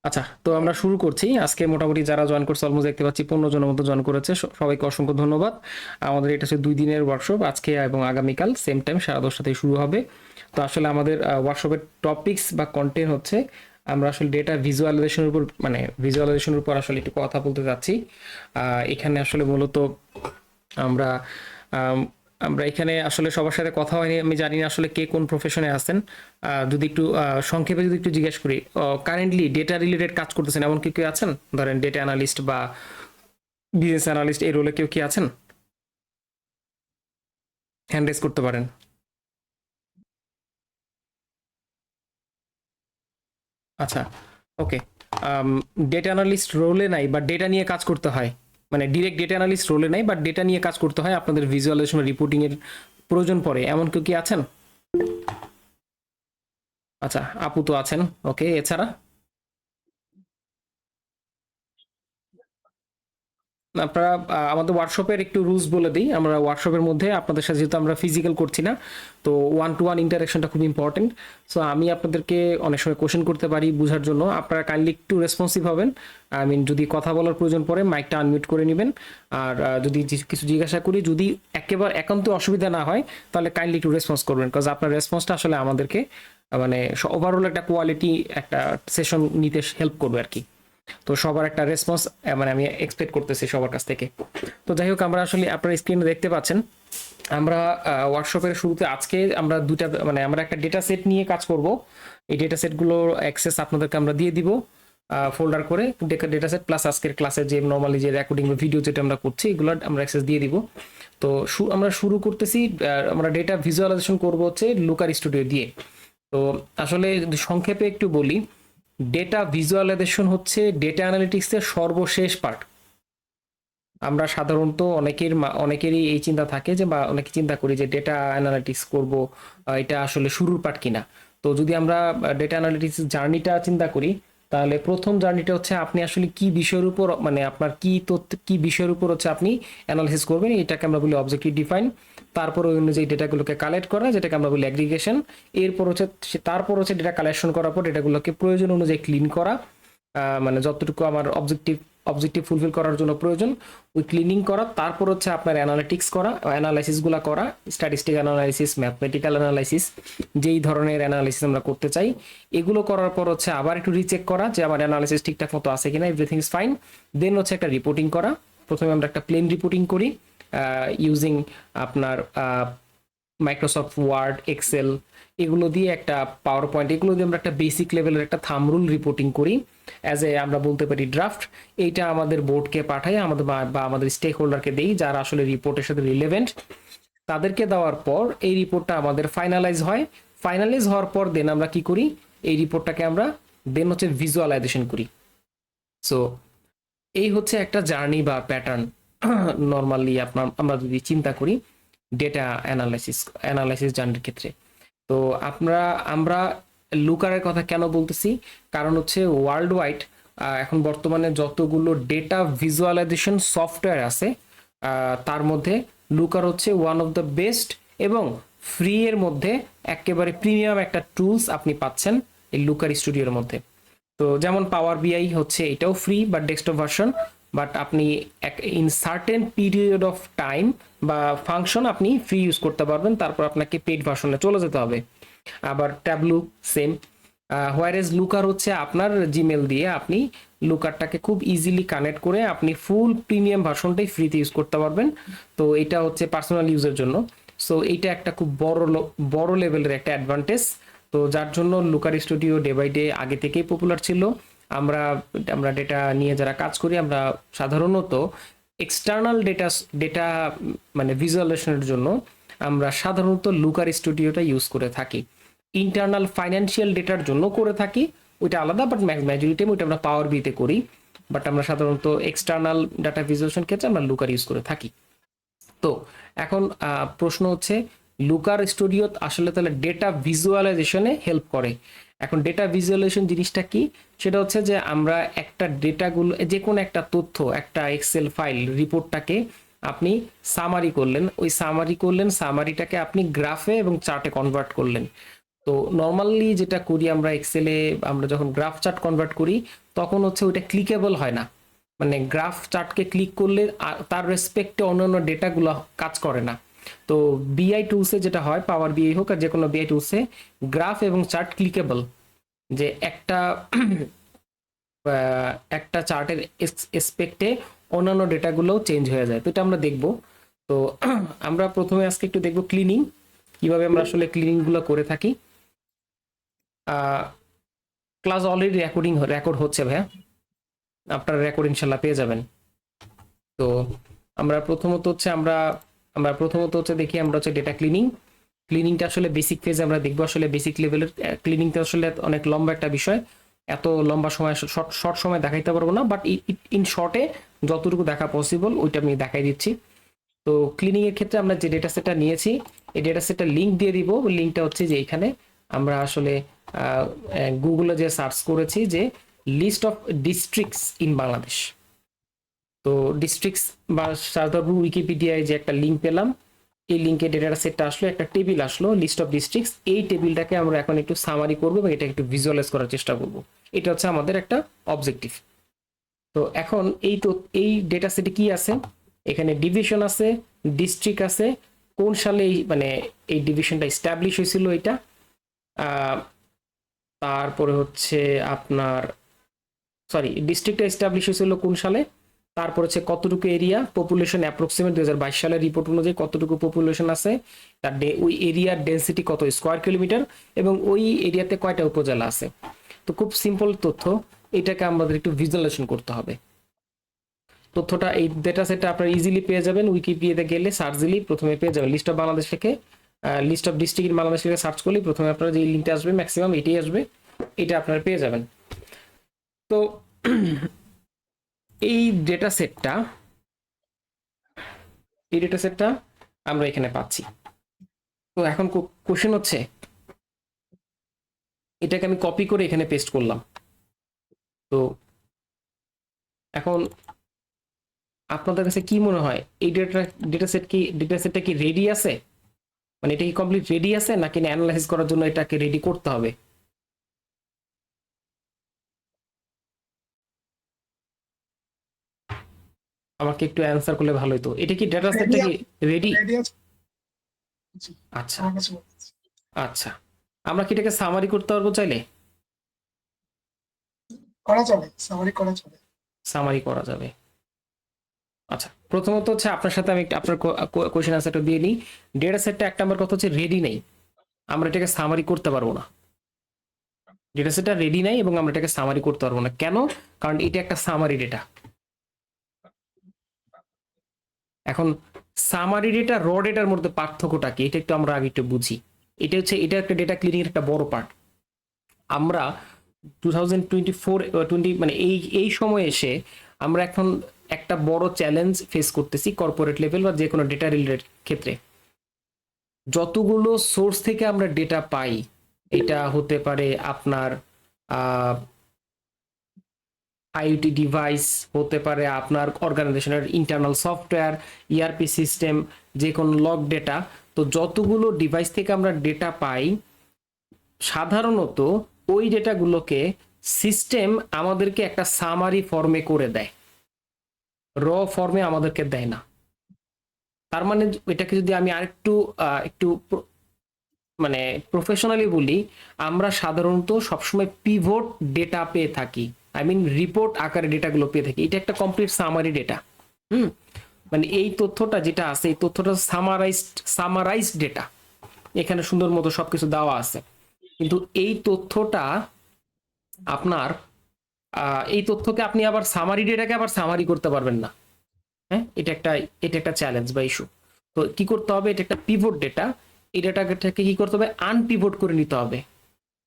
আচ্ছা, তো আমরা শুরু করছি। আজকে মোটামুটি যারা জয়েন করছে অলমোস্ট দেখতে পাচ্ছি 15 জনের মতো জয়েন করেছে। সবাইকে অসংখ্য ধন্যবাদ। আমাদের এটা হচ্ছে 2 দিনের ওয়ার্কশপ। আজকে এবং আগামীকাল সেম টাইম 10:30টায় শুরু হবে। তো আসলে আমাদের ওয়ার্কশপের টপিকস বা কন্টেন্ট হচ্ছে আমরা আসলে ডেটা ভিজুয়ালাইজেশনের উপর ভিজুয়ালাইজেশনের উপর আসলে একটু কথা বলতে যাচ্ছি। এখানে আসলে মূলত আমরা আম, আমরা এখানে আসলে সবার সাথে কথা হয়নি, আমি জানি না আসলে কে কোন প্রফেশনে আছেন। যদি একটু সংক্ষেপে যদি একটু জিজ্ঞেস করি, কারেন্টলি ডেটা রিলেটেড কাজ করতেছেন এমন কি কেউ আছেন? ধরেন ডেটা অ্যানালিস্ট বা বিজনেস অ্যানালিস্ট এই রোলে কেউ কি আছেন? হ্যান্ড রেজ করতে পারেন। আচ্ছা, ওকে। ডেটা অ্যানালিস্ট রোলে নাই বা ডেটা নিয়ে কাজ করতে হয়, মানে ডিরেক্ট ডেটা অ্যানালিস্ট রোলে নাই, বাট ডেটা নিয়ে কাজ করতে হয়, আপনাদের ভিজুয়ালাইজেশন রিপোর্টিং এর প্রয়োজন পড়ে এমন কেউ কি আছেন? আচ্ছা, আপু তো আছেন। ওকে, এছাড়া আপনারা আমাদের ওয়ার্কশপের একটু রুলস বলে দিই। আমরা ওয়ার্কশপের মধ্যে আপনাদের সাথে, যেহেতু আমরা ফিজিক্যাল করছি না, তো ওয়ান টু ওয়ান ইন্টারাকশনটা খুব ইম্পর্টেন্ট। সো আমি আপনাদেরকে অনেক সময় কোশ্চেন করতে পারি বোঝার জন্য, আপনারা কাইন্ডলি একটু রেসপন্সিভ হবেন। আই মিন যদি কথা বলার প্রয়োজন পড়ে মাইকটা আনমিউট করে নেবেন। আর যদি কিছু জিজ্ঞাসা করি, যদি একেবারে একান্ত অসুবিধা না হয়, তাহলে কাইন্ডলি একটু রেসপন্স করবেন, বিকজ আপনার রেসপন্সটা আসলে আমাদেরকে মানে ওভারঅল একটা কোয়ালিটি একটা সেশন নিতে হেল্প করবে আর কি। তো সবার একটা রেসপন্স মানে আমি এক্সপেক্ট করতেছি সবার কাছ থেকে। তো যাই হোক, আমরা আসলে আপনার স্ক্রিনে দেখতে পাচ্ছেন, আমরা ওয়ার্কশপের শুরুতে আজকে আমরা দুটা মানে আমরা একটা ডেটা সেট নিয়ে কাজ করব। এই ডেটা সেটগুলোর অ্যাক্সেস আপনাদেরকে আমরা দিয়ে দিব ফোল্ডার করে। ডেটা সেট প্লাস আজকের ক্লাসের যে নর্মালি যে রেকর্ডিং বা ভিডিও যেটা আমরা করছি, এগুলো আমরা অ্যাক্সেস দিয়ে দিব। তো আমরা শুরু করতেছি। আমরা ডেটা ভিজুয়ালাইজেশন করব হচ্ছে লুকার স্টুডিও দিয়ে। তো আসলে যদি সংক্ষেপে একটু বলি, ডেটা ভিজুয়ালাইজেশন হচ্ছে ডেটা অ্যানালিটিক্সের সর্বশেষ পার্ট। আমরা সাধারণত অনেকেরই এই চিন্তা থাকে যে, বা অনেকে চিন্তা করি যে ডেটা অ্যানালিটিক্স করব, এটা আসলে শুরুর পার্ট কিনা। তো যদি আমরা ডেটা অ্যানালিটিক্স জার্নিটা চিন্তা করি, তাহলে প্রথম জার্নিটা হচ্ছে আপনি আসলে কি বিষয়ের উপর, মানে আপনার কি তথ্য কি বিষয়ের উপর হচ্ছে আপনি অ্যানালিসিস করবেন, এটাকে আমরা বলি অবজেক্টিভ ডিফাইন। তারপর ওই অনুযায়ী ডেটাগুলোকে কালেক্ট করা, যেটাকে আমরা বলি অ্যাগ্রিগেশন। এরপর হচ্ছে তারপর হচ্ছে ডেটা কালেকশন করার পর ডেটাগুলোকে প্রয়োজন অনুযায়ী ক্লিন করা। মানে যতটুকু আমার অবজেক্টিভ অবজেক্টিভ ফুলফিল করার জন্য প্রয়োজন, ওই ক্লিনিং করা। তারপর হচ্ছে আপনার অ্যানালিটিক্স করা, অ্যানালাইসিসগুলো করা, স্ট্যাটিস্টিক অ্যানালাইসিস, ম্যাথমেটিক্যাল অ্যানালাইসিস, যেই ধরনের অ্যানালাইসিস আমরা করতে চাই। এগুলো করার পর হচ্ছে আবার একটু রিচেক করা যে আমার অ্যানালাইসিস ঠিকঠাক মতো আছে কিনা, এভরিথিং ইজ ফাইন। দেন হচ্ছে একটা রিপোর্টিং করা। প্রথমে আমরা একটা প্লেন রিপোর্টিং করি ইউজিং আপনার মাইক্রোসফট ওয়ার্ড, এক্সেল, এগুলো দিয়ে একটা পাওয়ার পয়েন্ট, এগুলো দিয়ে আমরা একটা বেসিক লেভেলের একটা থাম রুল রিপোর্টিং করি অ্যাজ এ আমরা বলতে পারি ড্রাফট। এইটা আমাদের বোর্ডকে পাঠাই, আমাদের বা আমাদের স্টেক হোল্ডারকে দেই যারা আসলে রিপোর্টের সাথে রিলেভেন্ট। তাদেরকে দেওয়ার পর এই রিপোর্টটা আমাদের ফাইনালাইজ হয়। ফাইনালাইজ হওয়ার পর দেন আমরা কি করি, এই রিপোর্টটাকে আমরা দেন হচ্ছে ভিজুয়ালাইজেশন করি। সো এই হচ্ছে একটা জার্নি বা প্যাটার্ন নর্মালি আপনার আমরা যদি চিন্তা করি ডেটা অ্যানালাইসিস জার্নির ক্ষেত্রে। তো আমরা লুকারের কথা কেন বলতেছি, কারণ হচ্ছে ওয়ার্ল্ড ওয়াইড এখন বর্তমানে যতগুলো ডেটা ভিজুয়ালাইজেশন সফটওয়্যার আছে, তার মধ্যে লুকার হচ্ছে ওয়ান অফ দ্য বেস্ট এবং ফ্রি এর মধ্যে একেবারে প্রিমিয়াম একটা টুলস আপনি পাচ্ছেন এই লুকার স্টুডিওর মধ্যে। তো যেমন পাওয়ার বিআই হচ্ছে, এটাও free but desktop version, but আপনি in certain period of time বা ফাংশন আপনি ফ্রি ইউজ করতে পারবেন, তারপর আপনাকে পেড ভার্সনে চলে যেতে হবে। আবার ট্যাবলু সেম। হোয়ারেজ লুকার হচ্ছে আপনার জিমেল দিয়ে আপনি লুকারটাকে খুব ইজিলি কানেক্ট করে আপনি ফুল প্রিমিয়াম ভার্সনটাই ফ্রিতে ইউজ করতে পারবেন। তো এটা হচ্ছে পার্সোনাল ইউজের জন্য। সো এইটা একটা খুব বড় লেভেলের একটা অ্যাডভান্টেজ। তো যার জন্য লুকার স্টুডিও ডে বাই ডে আগে থেকেই পপুলার ছিল। আমরা আমরা ডেটা নিয়ে যারা কাজ করি, আমরা সাধারণত এক্সটার্নাল ডেটা মানে ভিজুয়ালাইজেশনের জন্য আমরা সাধারণত লুকার স্টুডিওটা ইউজ করে থাকি। ইন্টারনাল ফাইন্যান্সিয়াল ডেটার জন্য করে থাকি, ওইটা আলাদা, বাট মেজরিটি ওইটা আমরা পাওয়ার বিতে করি। বাট আমরা সাধারণত এক্সটার্নাল ডাটা ভিজুয়ালাইজেশন ক্ষেত্রে আমরা লুকার ইউজ করে থাকি। তো এখন প্রশ্ন হচ্ছে, লুকার স্টুডিও আসলে তাহলে ডেটা ভিজুয়ালাইজেশনে হেল্প করে। এখন ডেটা ভিজুয়ালাইজেশন জিনিসটা কি, সেটা হচ্ছে যে আমরা একটা ডেটাগুলো, যে কোনো একটা তথ্য, একটা এক্সেল ফাইল রিপোর্টটাকে আপনি সামারি করলেন, সামারিটাকে আপনি গ্রাফে এবং চার্টে কনভার্ট করলেন। তো নর্মালি যেটা করি আমরা এক্সেলে, আমরা যখন গ্রাফ চার্ট কনভার্ট করি তখন হচ্ছে ওইটা ক্লিকেবল হয় না, মানে গ্রাফ চার্টকে ক্লিক করলে তার রেসপেক্টে অন্যান্য ডেটাগুলো কাজ করে না। তো বিআই টুলসে যেটা হয়, পাওয়ার বিআই হোক আর যে কোনো বিআই টুলসে, গ্রাফ এবং চার্ট ক্লিকেবল, যে একটা একটা চার্টের এসপেক্টে অন্যান্য ডেটাগুলোও চেঞ্জ হয়ে যায়। তো এটা আমরা দেখব। তো আমরা প্রথমে আজকে একটু দেখব ক্লিনিং, কিভাবে আমরা আসলে ক্লিনিংগুলো করে থাকি। ক্লাস অলরেডি রেকর্ড হচ্ছে ভাইয়া, আপনারা রেকর্ড ইনশাল্লাহ পেয়ে যাবেন। তো আমরা প্রথমত হচ্ছে দেখি আমরা হচ্ছে ডেটা ক্লিনিংটা আসলে বেসিক ফেজে আমরা দেখবো। আসলে বেসিক লেভেলের ক্লিনিংটা আসলে অনেক লম্বা একটা বিষয়, এত লম্বা সময় শর্ট সময় দেখাইতে পারবো না, বাট ইন শর্টে যতটুকু দেখা পসিবল ওইটা আমি দেখাই দিচ্ছি। তো ক্লিনিং এর ক্ষেত্রে আমরা যে ডেটা সেটটা নিয়েছি, এই ডেটা সেটটা লিঙ্ক দিয়ে দিব। লিঙ্কটা হচ্ছে যে এখানে আমরা আসলে গুগলে যে সার্চ করেছি যে list of districts in Bangladesh. তো ডিস্ট্রিক্টস বা উইকিপিডিয়ায় যে একটা লিঙ্ক পেলাম, এই লিঙ্কে ডেটা সেটটা আসলো, একটা টেবিল আসলো লিস্ট অফ ডিস্ট্রিক্টস। এই টেবিলটাকে আমরা এখন একটু সামারি করবো এবং এটা একটু ভিজুয়ালাইজ করার চেষ্টা করব। এটা হচ্ছে আমাদের একটা অবজেক্টিভ। তো এখন এই ডেটা সেটে কি আছে, এখানে ডিভিশন আছে, ডিস্ট্রিক্ট আছে, কোন সালে মানে এই ডিভিশনটা এস্টাবলিশ হয়েছিল এটা, তারপরে হচ্ছে আপনার ডিস্ট্রিক্টটা এস্টাবলিশ হয়েছিল কোন সালে, তারপর হচ্ছে কতটুকু এরিয়া, পপুলেশন অ্যাপ্রক্সিমেট 2022 সালের রিপোর্ট অনুযায়ী কতটুকু পপুলেশন আছে, তার ওই এরিয়ার ডেন্সিটি কত স্কোয়ার কিলোমিটার, এবং ওই এরিয়াতে কয়টা উপজেলা আছে। তো খুব সিম্পল তথ্য, এটাকে আমাদের একটু ভিজুয়ালাইজেশন করতে হবে। তথ্যটা এই ডেটা সেটটা আপনারা ইজিলি পেয়ে যাবেন, উইকিপিডিয়াতে গেলে সার্চ দিলেই প্রথমে পেয়ে যাবেন। লিস্ট অফ বাংলাদেশ থেকে list of district in Bangladesh থেকে সার্চ করলেই প্রথমে আপনারা যে লিঙ্কটা আসবে ম্যাক্সিমাম এটাই আসবে, এটা আপনারা পেয়ে যাবেন। তো এই ডেটা সেটটা আমরা এখানে পাচ্ছি। তো এখন কোশ্চেন হচ্ছে, এটাকে আমি কপি করে এখানে পেস্ট করলাম। তো এখন আপনাদের কাছে কি মনে হয়, এই ডেটা সেটটা কি রেডি আছে, মানে এটা কি কমপ্লিট রেডি আছে, নাকি অ্যানালাইসিস করার জন্য এটাকে রেডি করতে হবে? আমাকে একটু অ্যান্সার করলে ভালো হতো। এটা কি ডেটা সেটটা কি রেডি? আচ্ছা আচ্ছা, আমরা কি এটাকে সামারি করতে পারবো চাইলে? সামারি করা যাবে। আচ্ছা, প্রথমত হচ্ছে আপনার সাথে আমি আপনার কোশ্চেন আনসারটা দিয়ে নিই। ডেটা সেটটা এক নাম্বার কথা হচ্ছে রেডি নেই, আমরা এটাকে সামারি করতে পারবো না। ডেটা সেটটা রেডি নাই এবং আমরা এটাকে সামারি করতে পারবো না। কেন? কারণ এটা একটা সামারি ডেটা। এখন সামারি ডেটা র ডেটার মধ্যে পার্থক্যটা কি, এটা একটু আমরা আগে একটু বুঝি। এটা একটা ডেটা ক্লিনিং এর একটা বড় পার্ট। আমরা 2024 মানে এই সময় এসে আমরা এখন একটা বড় চ্যালেঞ্জ ফেস করতেছি কর্পোরেট লেভেল বা যে কোনো ডেটা রিলেটেড ক্ষেত্রে। যতগুলো সোর্স থেকে আমরা ডেটা পাই, এটা হতে পারে আপনার আইওটি ডিভাইস, হতে পারে আপনার অর্গানাইজেশনের ইন্টারনাল সফটওয়্যার, ইআরপি সিস্টেম, যে কোনো লগ ডেটা। তো যতগুলো ডিভাইস থেকে আমরা ডেটা পাই, সাধারণত ওই ডেটাগুলোকে সিস্টেম আমাদেরকে একটা সামারি ফর্মে করে দেয়, র ফর্মে আমাদেরকে দেয় না। তার মানে এটাকে যদি আমি আরেকটু একটু মানে প্রফেশনালি বলি, আমরা সাধারণত সবসময় পিভট ডেটা পেয়ে থাকি, আই মিন রিপোর্ট আকারে ডেটাগুলো পেয়ে থাকি। এটা একটা কমপ্লিট সামারি ডেটা। মানে এই তথ্যটা যেটা আছে, এই তথ্যটা সামারাইজড ডেটা, এখানে সুন্দর মতো সবকিছু দেওয়া আছে। কিন্তু এই তথ্যটা আপনার এই তথ্যকে আপনি আবার সামারি ডেটাকে আবার সামারি করতে পারবেন না। হ্যাঁ, এটা একটা চ্যালেঞ্জ বা ইস্যু। তো কি করতে হবে, এটা একটা পিভট ডেটা, এই ডেটাটাকে কি করতে হবে, আনপিভট করে নিতে হবে,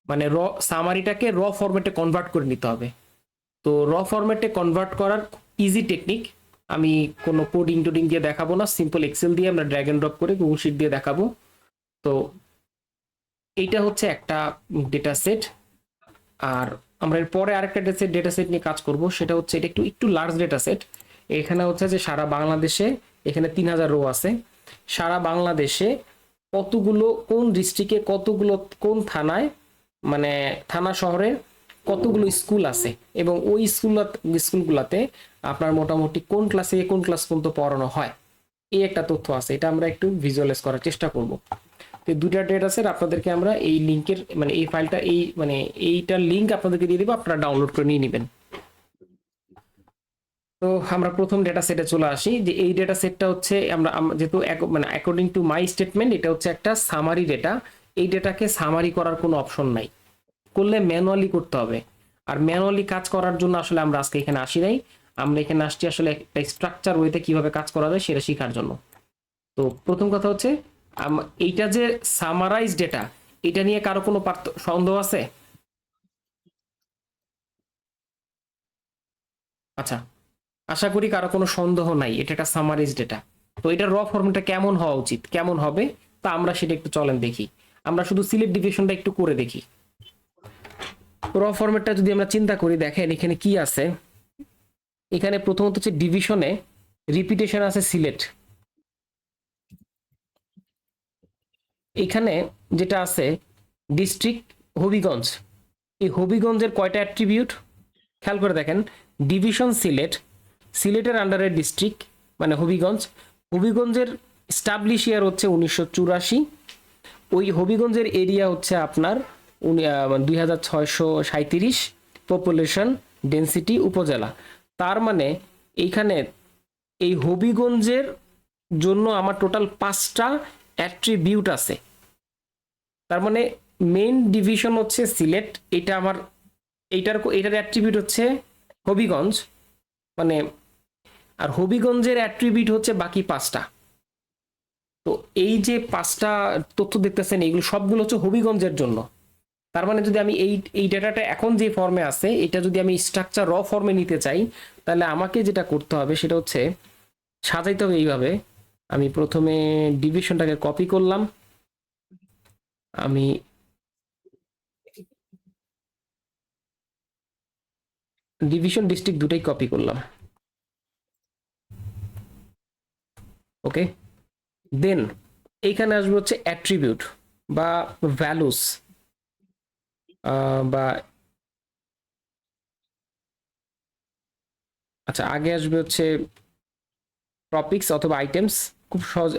মানে সামারিটাকে র ফরম্যাটে কনভার্ট করে নিতে হবে। তো র ফরম্যাটে কনভার্ট করার ইজি টেকনিক, আমি কোনো কোডিং টোডিং দিয়ে দেখাবো না, সিম্পল এক্সেল দিয়ে আমরা ড্র্যাগ এন্ড ড্রপ করে গুগল শিট দিয়ে দেখাবো। তো এইটা হচ্ছে একটা ডেটা সেট। আর আমরা এর পরে আরেকটা ডেটা সেট নিয়ে কাজ করব, সেটা হচ্ছে এটা একটু লার্জ ডেটা সেট। এখানে হচ্ছে যে সারা বাংলাদেশে এখানে 3000 রো আছে, সারা বাংলাদেশে কতগুলো কোন ডিস্ট্রিক্টে কতগুলো কোন থানায় মানে থানা শহরে কতগুলো স্কুল আছে এবং ওই স্কুলগুলোতে আপনার মোটামুটি কোন ক্লাসে কোন ক্লাস পর্যন্ত পড়ানো হয়, এই একটা তথ্য আছে। এটা আমরা একটু ভিজুয়ালাইজ করার চেষ্টা করব। তো দুইটা ডেটা সেট আপনাদেরকে আমরা এই লিংকের মানে এই ফাইলটা এই মানে এইটার লিংক আপনাদেরকে দিয়ে দেবো, আপনারা ডাউনলোড করে নিয়ে নেবেন। তো আমরা প্রথম ডেটা সেটে চলে আসি, যে এই ডেটা সেটটা হচ্ছে আমরা যেহেতু মানে অ্যাকর্ডিং টু মাই স্টেটমেন্ট এটা হচ্ছে একটা সামারি ডেটা। এই ডেটাকে সামারি করার কোনো অপশন নাই, করলে ম্যানুয়ালি করতে হবে। আর ম্যানুয়ালি কাজ করার জন্য আসলে আমরা আজকে এখানে আসি নাই, আমরা এখানে আসছি আসলে একটা স্ট্রাকচার ওয়েতে কিভাবে কাজ করা যায় সেটা শেখার জন্য। তো প্রথম কথা হচ্ছে এইটা যে সামারাইজ ডেটা, এটা নিয়ে কারো কোনো সন্দেহ আছে? আচ্ছা, আশা করি কারো কোনো সন্দেহ নাই, এটা একটা সামারাইজ ডেটা। তো এটার র ফর্মটা কেমন হওয়া উচিত, কেমন হবে, তা আমরা সেটা একটু চলেন দেখি। আমরা শুধু সিলেক্ট ডিভিশনটা একটু করে দেখি। র ফরম্যাটটা যদি আমরা চিন্তা করি, দেখেন এখানে কি আছে। এখানে প্রথমত হচ্ছে ডিভিশনে রিপিটেশন আছে সিলেক্ট। এখানে যেটা আছে ডিস্ট্রিক্ট হবিগঞ্জ, এই হবিগঞ্জের কয়টা অ্যাট্রিবিউট খেয়াল করে দেখেন। ডিভিশন সিলেট, সিলেটের আন্ডারে ডিস্ট্রিক্ট মানে হবিগঞ্জ, হবিগঞ্জের স্টাবলিশ ইয়ার হচ্ছে 1984, ওই হবিগঞ্জের এরিয়া হচ্ছে আপনার 2637, পপুলেশন ডেন্সিটি উপজেলা। তার মানে এইখানে এই হবিগঞ্জের জন্য আমার টোটাল 5টা অ্যাট্রিবিউট আছে। তার মানে মেইন ডিভিশন হচ্ছে সিলেট, এটা আমার এটার অ্যাট্রিবিউট হচ্ছে হবিগঞ্জ মানে, আর হবিগঞ্জের অ্যাট্রিবিউট হচ্ছে বাকি 5টা। তো এই যে 5টা তথ্য দেখতেছেন এগুলো সবগুলো হচ্ছে হবিগঞ্জের জন্য। তার মানে যদি আমি এই ডেটাটা এখন যে ফর্মে আছে এটা যদি আমি স্ট্রাকচার র ফর্মে নিতে চাই, তাহলে আমাকে যেটা করতে হবে সেটা হচ্ছে সাজাইতে হবে এইভাবে। আমি প্রথমে ডিভিশনটাকে কপি করলাম, আমি ডিভিশন ডিস্ট্রিক্ট দুটাই কপি করলাম। ওকে, দেন এইখানে আসবে হচ্ছে অ্যাট্রিবিউট বা ভ্যালুস বা আচ্ছা আগে আসবে হচ্ছে টপিকস অথবা আইটেমস, খুব সহজ।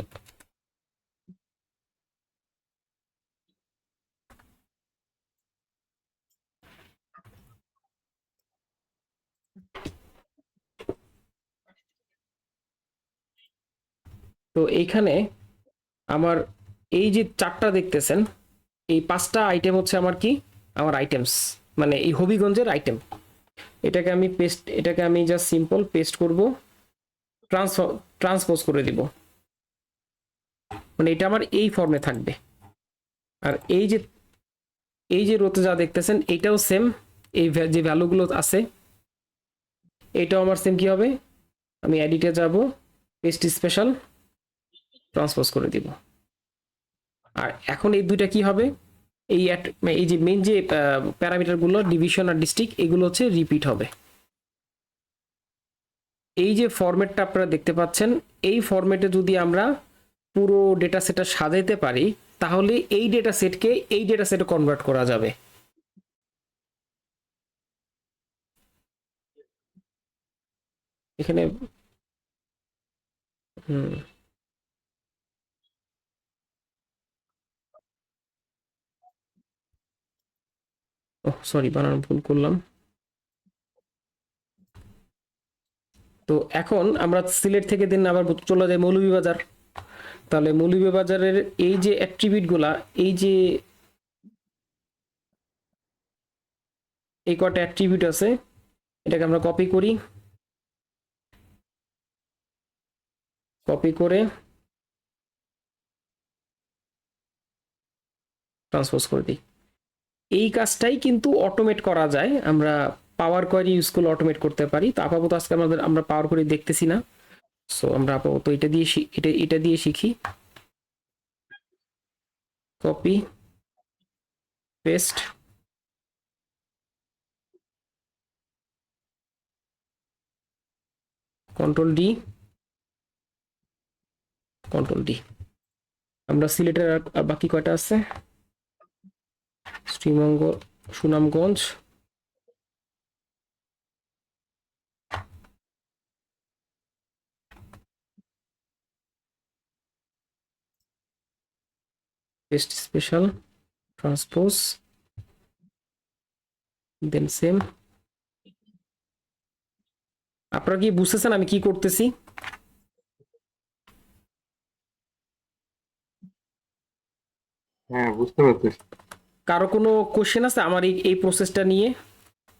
তো এইখানে আমার এই যে 4টা দেখতেছেন, এই 5টা আইটেম হচ্ছে আমার কি, আমার আইটেমস মানে এই হবিগঞ্জের আইটেম। এটাকে আমি জাস্ট সিম্পল পেস্ট করব, ট্রান্সপোজ করে দিব, মানে এটা আমার এই ফর্মে থাকবে। আর এই যে রোতে যা দেখতেছেন এটাও সেম, এই যে ভ্যালুগুলো আছে এটাও আমার সেম। কি হবে, আমি এডিটে যাব, পেস্ট স্পেশাল, ট্রান্সপোজ করে দিব। আর এখন এই দুইটা কি হবে, এই যে মেইন যে প্যারামিটারগুলো ডিভিশন আর ডিস্ট্রিক্ট এগুলো হচ্ছে রিপিট হবে। এই যে ফরম্যাটটা আপনারা দেখতে পাচ্ছেন, এই ফরম্যাটে যদি আমরা পুরো ডেটা সেটটা সাজাইতে পারি তাহলে এই ডেটা সেটকে এই ডেটা সেটে কনভার্ট করা যাবে। এখানে হুম, ওহ সরি বানান ভুল করলাম। তো এখন আমরা সিলেট থেকে দিন আবার চলে যাই মৌলভীবাজার। তাহলে মৌলভীবাজারের এই যে অ্যাট্রিবিউট গুলা, এই যে এই কটা অ্যাট্রিবিউট আছে এটাকে আমরা কপি করি, কপি করে ট্রান্সপোজ করে দিই। এই কাজটাই কিন্তু অটোমেট করা যায়, আমরা পাওয়ার কোয়ারি ইউজ করলে অটোমেট করতে পারি। তো আপাতত আজকে আমরা পাওয়ার কোয়ারি দেখতেছি না, সো আমরা আপাতত এটা দিয়ে শিখি। Copy, paste, control D, control D. আমরা সিলেটের আর বাকি কয়টা আছে? Sreemangal, Sunamganj, test special, transpose, then same. আপনারা কি বুঝতেছেন আমি কি করতেছি? হ্যাঁ, বুঝতে পারতেছি। কারো কোনো কোশ্চেন আছে আমার এই প্রসেসটা নিয়ে,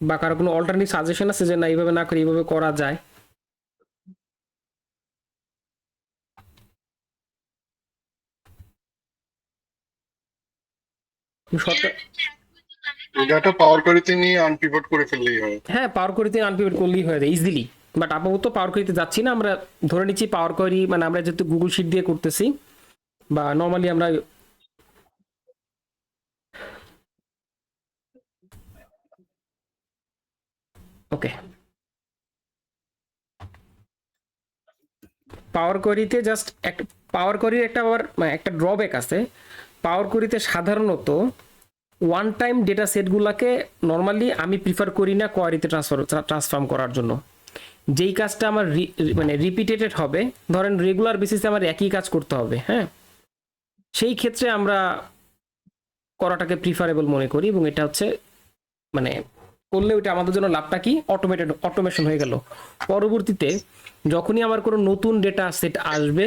বা কারো কোনো অল্টারনেটিভ সাজেশন আছে যে না এইভাবে না করে এইভাবে করা যায়? শর্টকাট, ডাটা পাওয়ার কোয়েরিতে নিয়ে আনপিভট করে ফেললেই হয়। হ্যাঁ পাওয়ার কোয়েরিতে আনপিভট করলেই হয়ে যায় ইজিলি। বাট আপাতত পাওয়ার কোয়েরিতে যাচ্ছি না, আমরা ধরে নিচ্ছি পাওয়ার কোয়েরি মানে আমরা যেহেতু গুগল শিট দিয়ে করতেছি বা নর্মালি আমরা, ওকে, পাওয়ার কোয়েরিতে জাস্ট একটা, পাওয়ার কোয়েরির একটা আবার মানে একটা ড্রব্যাক আছে। পাওয়ার কোয়েরিতে সাধারণত ওয়ান টাইম ডেটা সেটগুলোকে নর্মালি আমি প্রিফার করি না কোয়ারিতে ট্রান্সফর্ম করার জন্য। যেই কাজটা আমার মানে রিপিটেটেড হবে, ধরেন রেগুলার বেসিসে আমার একই কাজ করতে হবে, হ্যাঁ, সেই ক্ষেত্রে আমরা করাটাকে প্রিফারেবল মনে করি। এবং এটা হচ্ছে মানে করলে ওইটা আমাদের জন্য লাভটা কি, অটোমেশন হয়ে গেল। পরবর্তীতে যখনই আমার কোনো নতুন ডেটা সেট আসবে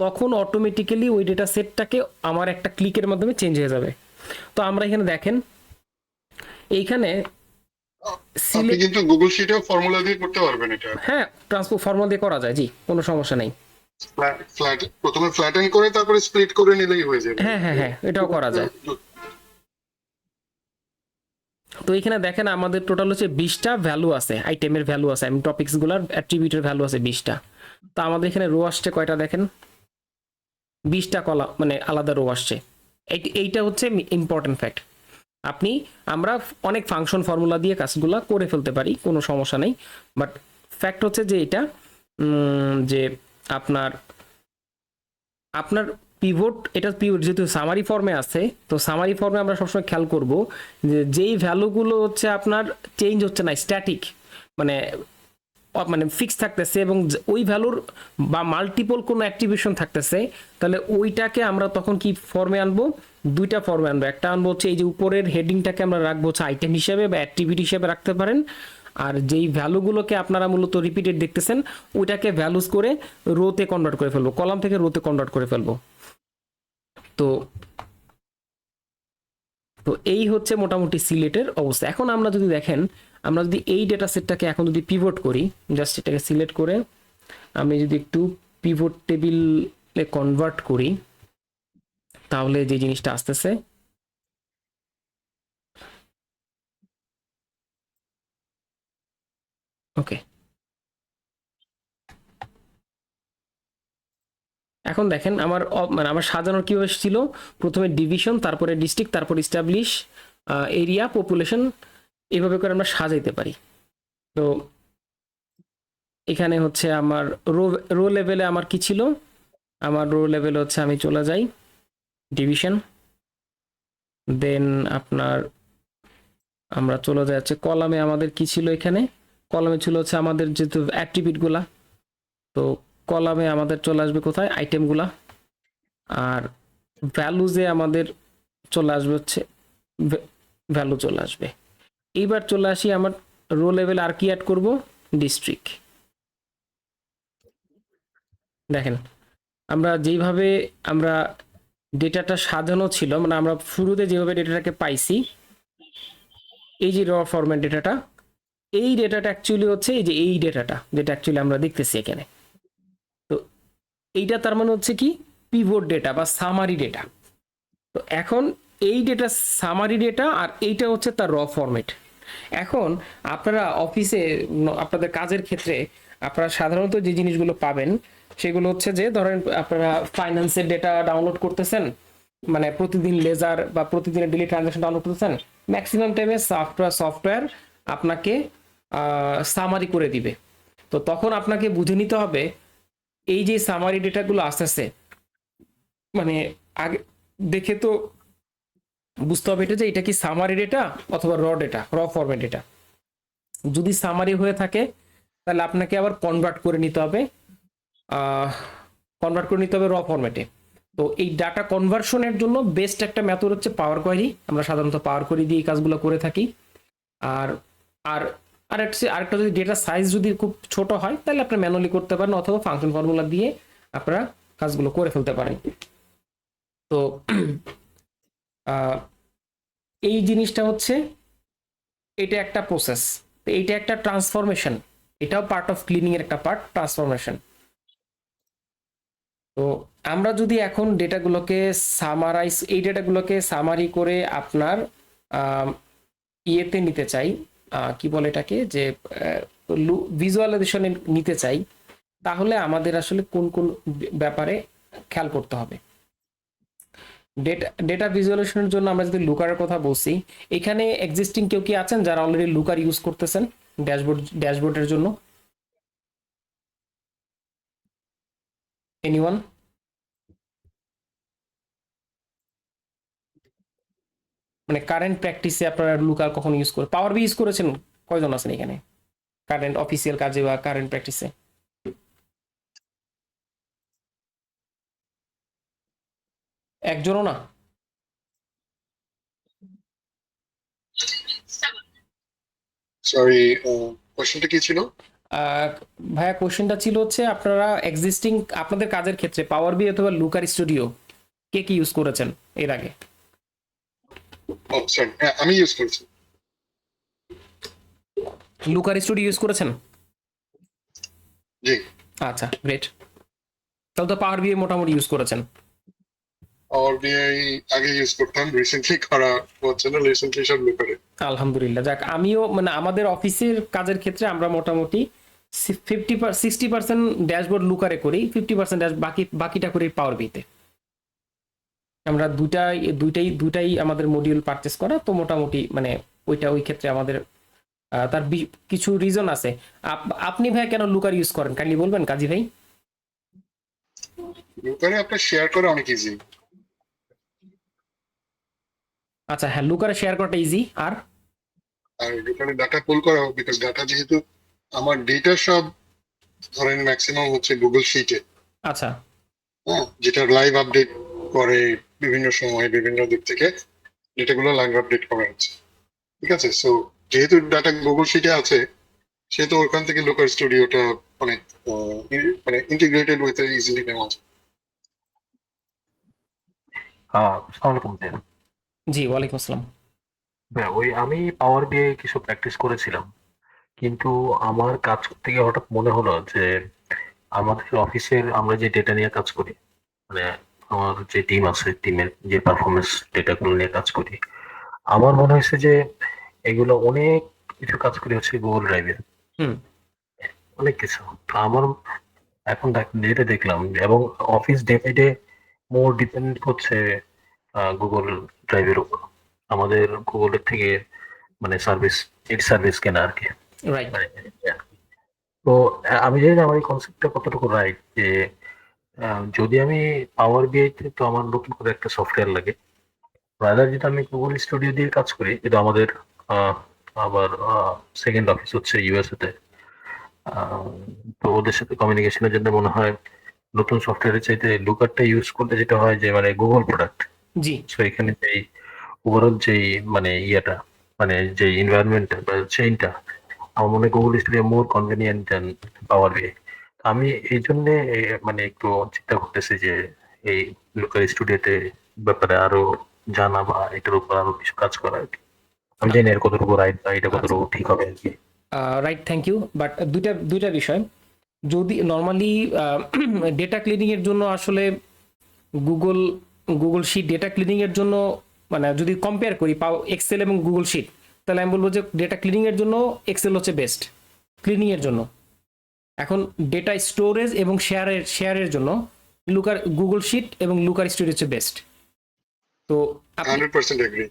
তখন অটোমেটিক্যালি ওই ডেটা সেটটাকে আমার একটা ক্লিকের মাধ্যমে চেঞ্জ হয়ে যাবে। তো আমরা এখানে দেখেন এইখানে আপনি সিলেক্ট, কিন্তু গুগল শিটেও ফর্মুলা দিয়ে করতে পারবেন এটা। হ্যাঁ ট্রান্সপোর্ট ফর্মুলা দিয়ে করা যায়, জি কোনো সমস্যা নেই। ফ্ল্যাট প্রথমে ফ্ল্যাটেন করে তারপরে স্প্লিট করে নিলেই হয়ে যাবে। হ্যাঁ হ্যাঁ হ্যাঁ, এটাও করা যায়। তো এখানে দেখেন আমাদের টোটাল হচ্ছে 20টা ভ্যালু আছে, আইটেমের ভ্যালু আছে, আমি টপিকসগুলোর অ্যাট্রিবিউটের ভ্যালু আছে 20টা। তো আমাদের এখানে রো আসছে কয়টা দেখেন, 20টা কলা মানে আলাদা রো আসছে। এইটা হচ্ছে ইম্পর্টেন্ট ফ্যাক্ট। আপনি, আমরা অনেক ফাংশন ফর্মুলা দিয়ে কাজগুলো করে ফেলতে পারি, কোনো সমস্যা নেই। বাট ফ্যাক্ট হচ্ছে যে এটা যে আপনার আপনার পিভট, এটা পিভট যেহেতু সামারি ফর্মে আছে, তো সামারি ফর্মে আমরা সবসময় খেয়াল করব যে যেই ভ্যালুগুলো হচ্ছে আপনার চেঞ্জ হচ্ছে না, স্ট্যাটিক মানে মানে ফিক্স থাকতেছে, এবং ওই ভ্যালুর বা মাল্টিপল কোনো অ্যাক্টিভেশন থাকতেছে, তাহলে ওইটাকে আমরা তখন কি ফর্মে আনবো, দুইটা ফর্মে আনবো। একটা আনবো হচ্ছে এই যে উপরের হেডিংটাকে আমরা রাখবো হচ্ছে আইটেম হিসেবে বা অ্যাক্টিভিটি হিসেবে রাখতে পারেন, আর যেই ভ্যালুগুলোকে আপনারা মূলত রিপিটেড দেখতেছেন ওইটাকে ভ্যালুজ করে রোতে কনভার্ট করে ফেলবো, কলাম থেকে রোতে কনভার্ট করে ফেলবো। তো তো এই হচ্ছে মোটামুটি সিলেটের অবস্থা। এখন আমরা যদি দেখেন, আমরা যদি এই ডেটা সেটটাকে এখন যদি পিভট করি, জাস্ট এটাকে সিলেক্ট করে আমি যদি একটু পিভট টেবিলে কনভার্ট করি, তাহলে যে জিনিসটা আসতেছে, ওকে, এখন দেখেন আমার মানে আমার সাজানোর কিভাবে ছিল, প্রথমে ডিভিশন, তারপরে ডিস্ট্রিক্ট, তারপর ইস্টাবলিশ, এরিয়া, পপুলেশন, এইভাবে করে আমরা সাজাইতে পারি। তো এখানে হচ্ছে আমার রো রো লেভেলে আমার কি ছিল, আমার রো লেভেল হচ্ছে আমি চলে যাই ডিভিশন, দেন আপনার আমরা চলে যাই হচ্ছে কলামে, আমাদের কি ছিল এখানে, কলামে ছিল হচ্ছে আমাদের যেহেতু অ্যাট্রিবিউটগুলা, তো কলামে আমাদের চলে আসবে কোথায়, আইটেমগুলা, আর ভ্যালুজে আমাদের চলে আসবে হচ্ছে ভ্যালু চলে আসবে। এইবার চলে আসি আমার রো লেভেল, আর কি অ্যাড করব, ডিস্ট্রিক্ট। দেখেন আমরা যেইভাবে আমরা ডেটাটা সাজানো ছিল, মানে আমরা শুরুতে যেভাবে ডেটাটাকে পাইছি, এই যে র ফরম্যাট ডেটাটা, এই ডেটাটা অ্যাকচুয়ালি হচ্ছে এই যে এই ডেটাটা যেটা অ্যাকচুয়ালি আমরা দেখতেছি এখানে। তো এইটা তার মানে হচ্ছে কি, পিভট ডেটা বা সামারি ডেটা। তো এখন এই ডেটা সামারি ডেটা, আর এইটা হচ্ছে তার র ফরম্যাট। এখন আপনারা অফিসে আপনাদের কাজের ক্ষেত্রে আপনারা সাধারণত যে জিনিসগুলো পাবেন সেগুলো হচ্ছে যে ধরেন আপনারা ফাইন্যান্সের ডেটা ডাউনলোড করতেছেন, মানে প্রতিদিন লেজার বা প্রতিদিনের ডেলি ট্রানজাকশন ডাউনলোড করতেছেন, ম্যাক্সিমাম টাইমে সফটওয়্যার আপনাকে সামারি করে দিবে। তো তখন আপনাকে বুঝে নিতে হবে এই যে সামারি ডেটাগুলো আসতেছে, মানে আগে দেখে তো বুঝতে হবে এটা যে এটা কি সামারি ডেটা অথবা র ডেটা, র ফরম্যাট ডেটা। যদি সামারি হয়ে থাকে তাহলে আপনাকে আবার কনভার্ট করে নিতে হবে র ফরম্যাটে। তো এই ডাটা কনভার্সনের জন্য বেস্ট একটা মেথড হচ্ছে পাওয়ার কোয়েরি। আমরা সাধারণত পাওয়ার কোয়েরি দিয়ে এই কাজগুলো করে থাকি। আর আর আরেকটা যদি ডেটা সাইজ যদি খুব ছোট হয় তাহলে আপনি ম্যানুয়ালি করতে পারেন অথবা ফাংশন ফর্মুলা দিয়ে আপনারা কাজগুলো করে ফেলতে পারেন। তো এই জিনিসটা হচ্ছে, এটা একটা প্রসেস, তো এইটা একটা ট্রান্সফরমেশন, এটাও পার্ট অফ ক্লিনিং এর একটা পার্ট, ট্রান্সফরমেশন। তো আমরা যদি এখন ডেটাগুলোকে এই ডেটাগুলোকে সামারি করে আপনার ইয়েতে নিতে চাই, কি বলে এটাকে, যে ভিজুয়ালাইজেশনে নিতে চাই, তাহলে আমাদের আসলে কোন কোন ব্যাপারে খেয়াল করতে হবে। ডেটা ভিজুয়ালাইজেশনের জন্য আমরা যদি লুকারের কথা বলছি, এখানে এক্সিস্টিং কেউ কি আছেন যারা অলরেডি লুকার ইউজ করতেছেন ড্যাশবোর্ডের জন্য? এনিওয়ান? মানে কারেন্ট প্র্যাকটিসে আপনারা লুকার কখন ইউজ করে, পাওয়ার বি ইউজ করেছেন? কয়জন আছেন এখানে কারেন্ট অফিসিয়াল কাজে বা কারেন্ট প্র্যাকটিসে? একজনও না? সরি, কোশ্চেনটা কি ছিল? আহ, ভাইয়া কোশ্চেনটা ছিল হচ্ছে আপনারা এক্সিস্টিং আপনাদের কাজের ক্ষেত্রে পাওয়ার বি অথবা লুকার স্টুডিও কে কি ইউজ করেছেন এর আগে? ও সরি, হ্যাঁ আমি ইউজ করছি। লুকার স্টুডিও ইউজ করেছেন? জি। আচ্ছা, গ্রেট। তাহলে তো পাওয়ার বি মোটামুটি ইউজ করেছেন। পাওয়ার বিআই আগে ইউজ করতাম, রিসেন্টলি করা হচ্ছে না, রিসেন্টলি সব লুকারে। আলহামদুলিল্লাহ, যাক, আমিও মানে আমাদের অফিসের কাজের ক্ষেত্রে আমরা মোটামুটি 60% ড্যাশবোর্ড লুকারে করি, 50% বাকিটা করি পাওয়ার বিতে। আমরা দুইটাই আমাদের মডিউল পারচেস করা, তো মোটামুটি মানে ওই ক্ষেত্রে আমাদের তার কিছু রিজন আছে। আপনি ভাই কেন লুকার ইউজ করেন কাইন্ডলি বলবেন কাজী ভাই? লুকারে আপনার শেয়ার করা অনেক ইজি। আচ্ছা, হ্যাঁ, লুকারে শেয়ার করাটা ইজি। আর আর লুকারে ডাটা পুল করা হোক, বিকজ ডাটা যেহেতু আমার ডেটা সব ধরেন ম্যাক্সিমাম হচ্ছে গুগল শিটে। আচ্ছা, হ্যাঁ, যেটা লাইভ আপডেট করে বিভিন্ন সময় বিভিন্ন দিক থেকে ডেটাগুলো লাইভ আপডেট করা হচ্ছে। ঠিক আছে, সো যেহেতু ডাটা গুগল শিটে আছে, সেহেতু ওখান থেকে লোকাল স্টুডিওটা অনেক মানে ইন্টিগ্রেটেড উইথ ইজিলি নেওয়া যায়। আসসালামু আলাইকুম ভাইয়া। জি, ওয়ালাইকুম আসসালাম। ভাইয়া, ওই আমি পাওয়ার বিআই কিছু প্র্যাকটিস করেছিলাম, কিন্তু আমার কাজ করতে গিয়ে হঠাৎ মনে হলো যে আমাদের অফিসের আমরা যে ডেটা নিয়ে কাজ করি, মানে আমার যে টিম আছে, টিমের যে পারফরমেন্স ডেটাগুলো নিয়ে কাজ করি, আমার মনে হয়েছে যে এগুলো অনেক কিছু কাজ করি হচ্ছে গুগল ড্রাইভে, হুম। অনেক কিছু। তো আমার এখন যেটা দেখলাম, এবং office day by day more depend করছে গুগল ড্রাইভের উপর। আমাদের গুগলের থেকে মানে সার্ভিস কেনা আর কি। রাইট। মানে তো আমি জানি না আমার এই কনসেপ্টটা কতটুকু রাইট, যে যদি আমি পাওয়ার বিআই তে, তো আমার নতুন করে একটা সফটওয়্যার লাগে। রাদার যেটা আমি গুগল স্টুডিও দিয়ে কাজ করি, কিন্তু আমাদের আহ, আবার সেকেন্ড অফিস হচ্ছে ইউএসএ তে। আহ, তো ওদের সাথে কমিউনিকেশনের জন্য মনে হয় নতুন সফটওয়্যারের চাইতে লুকারটা ইউজ করলে যেটা হয় যে মানে গুগল প্রোডাক্ট। জি। সো এখানে যেই ওভারঅল যেই মানে ইয়েটা, মানে যে এনভায়রনমেন্টটা বা চেইনটা, আমার মনে হয় গুগল স্টুডিও মোর কনভেনিয়েন্ট দেন পাওয়ার বিআই। আমি এই জন্য মানে একটু চিন্তা করতেছি যে এই লোকাল স্টুডিওতে ব্যাপারে আরো জানা বা এটার উপর আরো কিছু কাজ করা আর কি। আমি জানি না এর কতটুকু রাইট বা এটা আচ্ছা, কতটুকু ঠিক হবে আর কি। Right, thank you. বাট দুইটা বিষয়, যদি নর্মালি ডেটা ক্লিনিং এর জন্য আসলে Google Google sheet data cleaning এর জন্য, মানে যদি কম্পেয়ার করি এক্সেল এবং গুগল শিট, তাহলে আমি বলবো যে ডেটা ক্লিনিং এর জন্য এক্সেল হচ্ছে বেস্ট ক্লিনিং এর জন্য। এখন ডেটা স্টোরেজ এবং শেয়ারের জন্য গুগল শিট এবং লুকার স্টোরেজ হচ্ছে বেস্ট। তো আপনি 100% এগ্রি।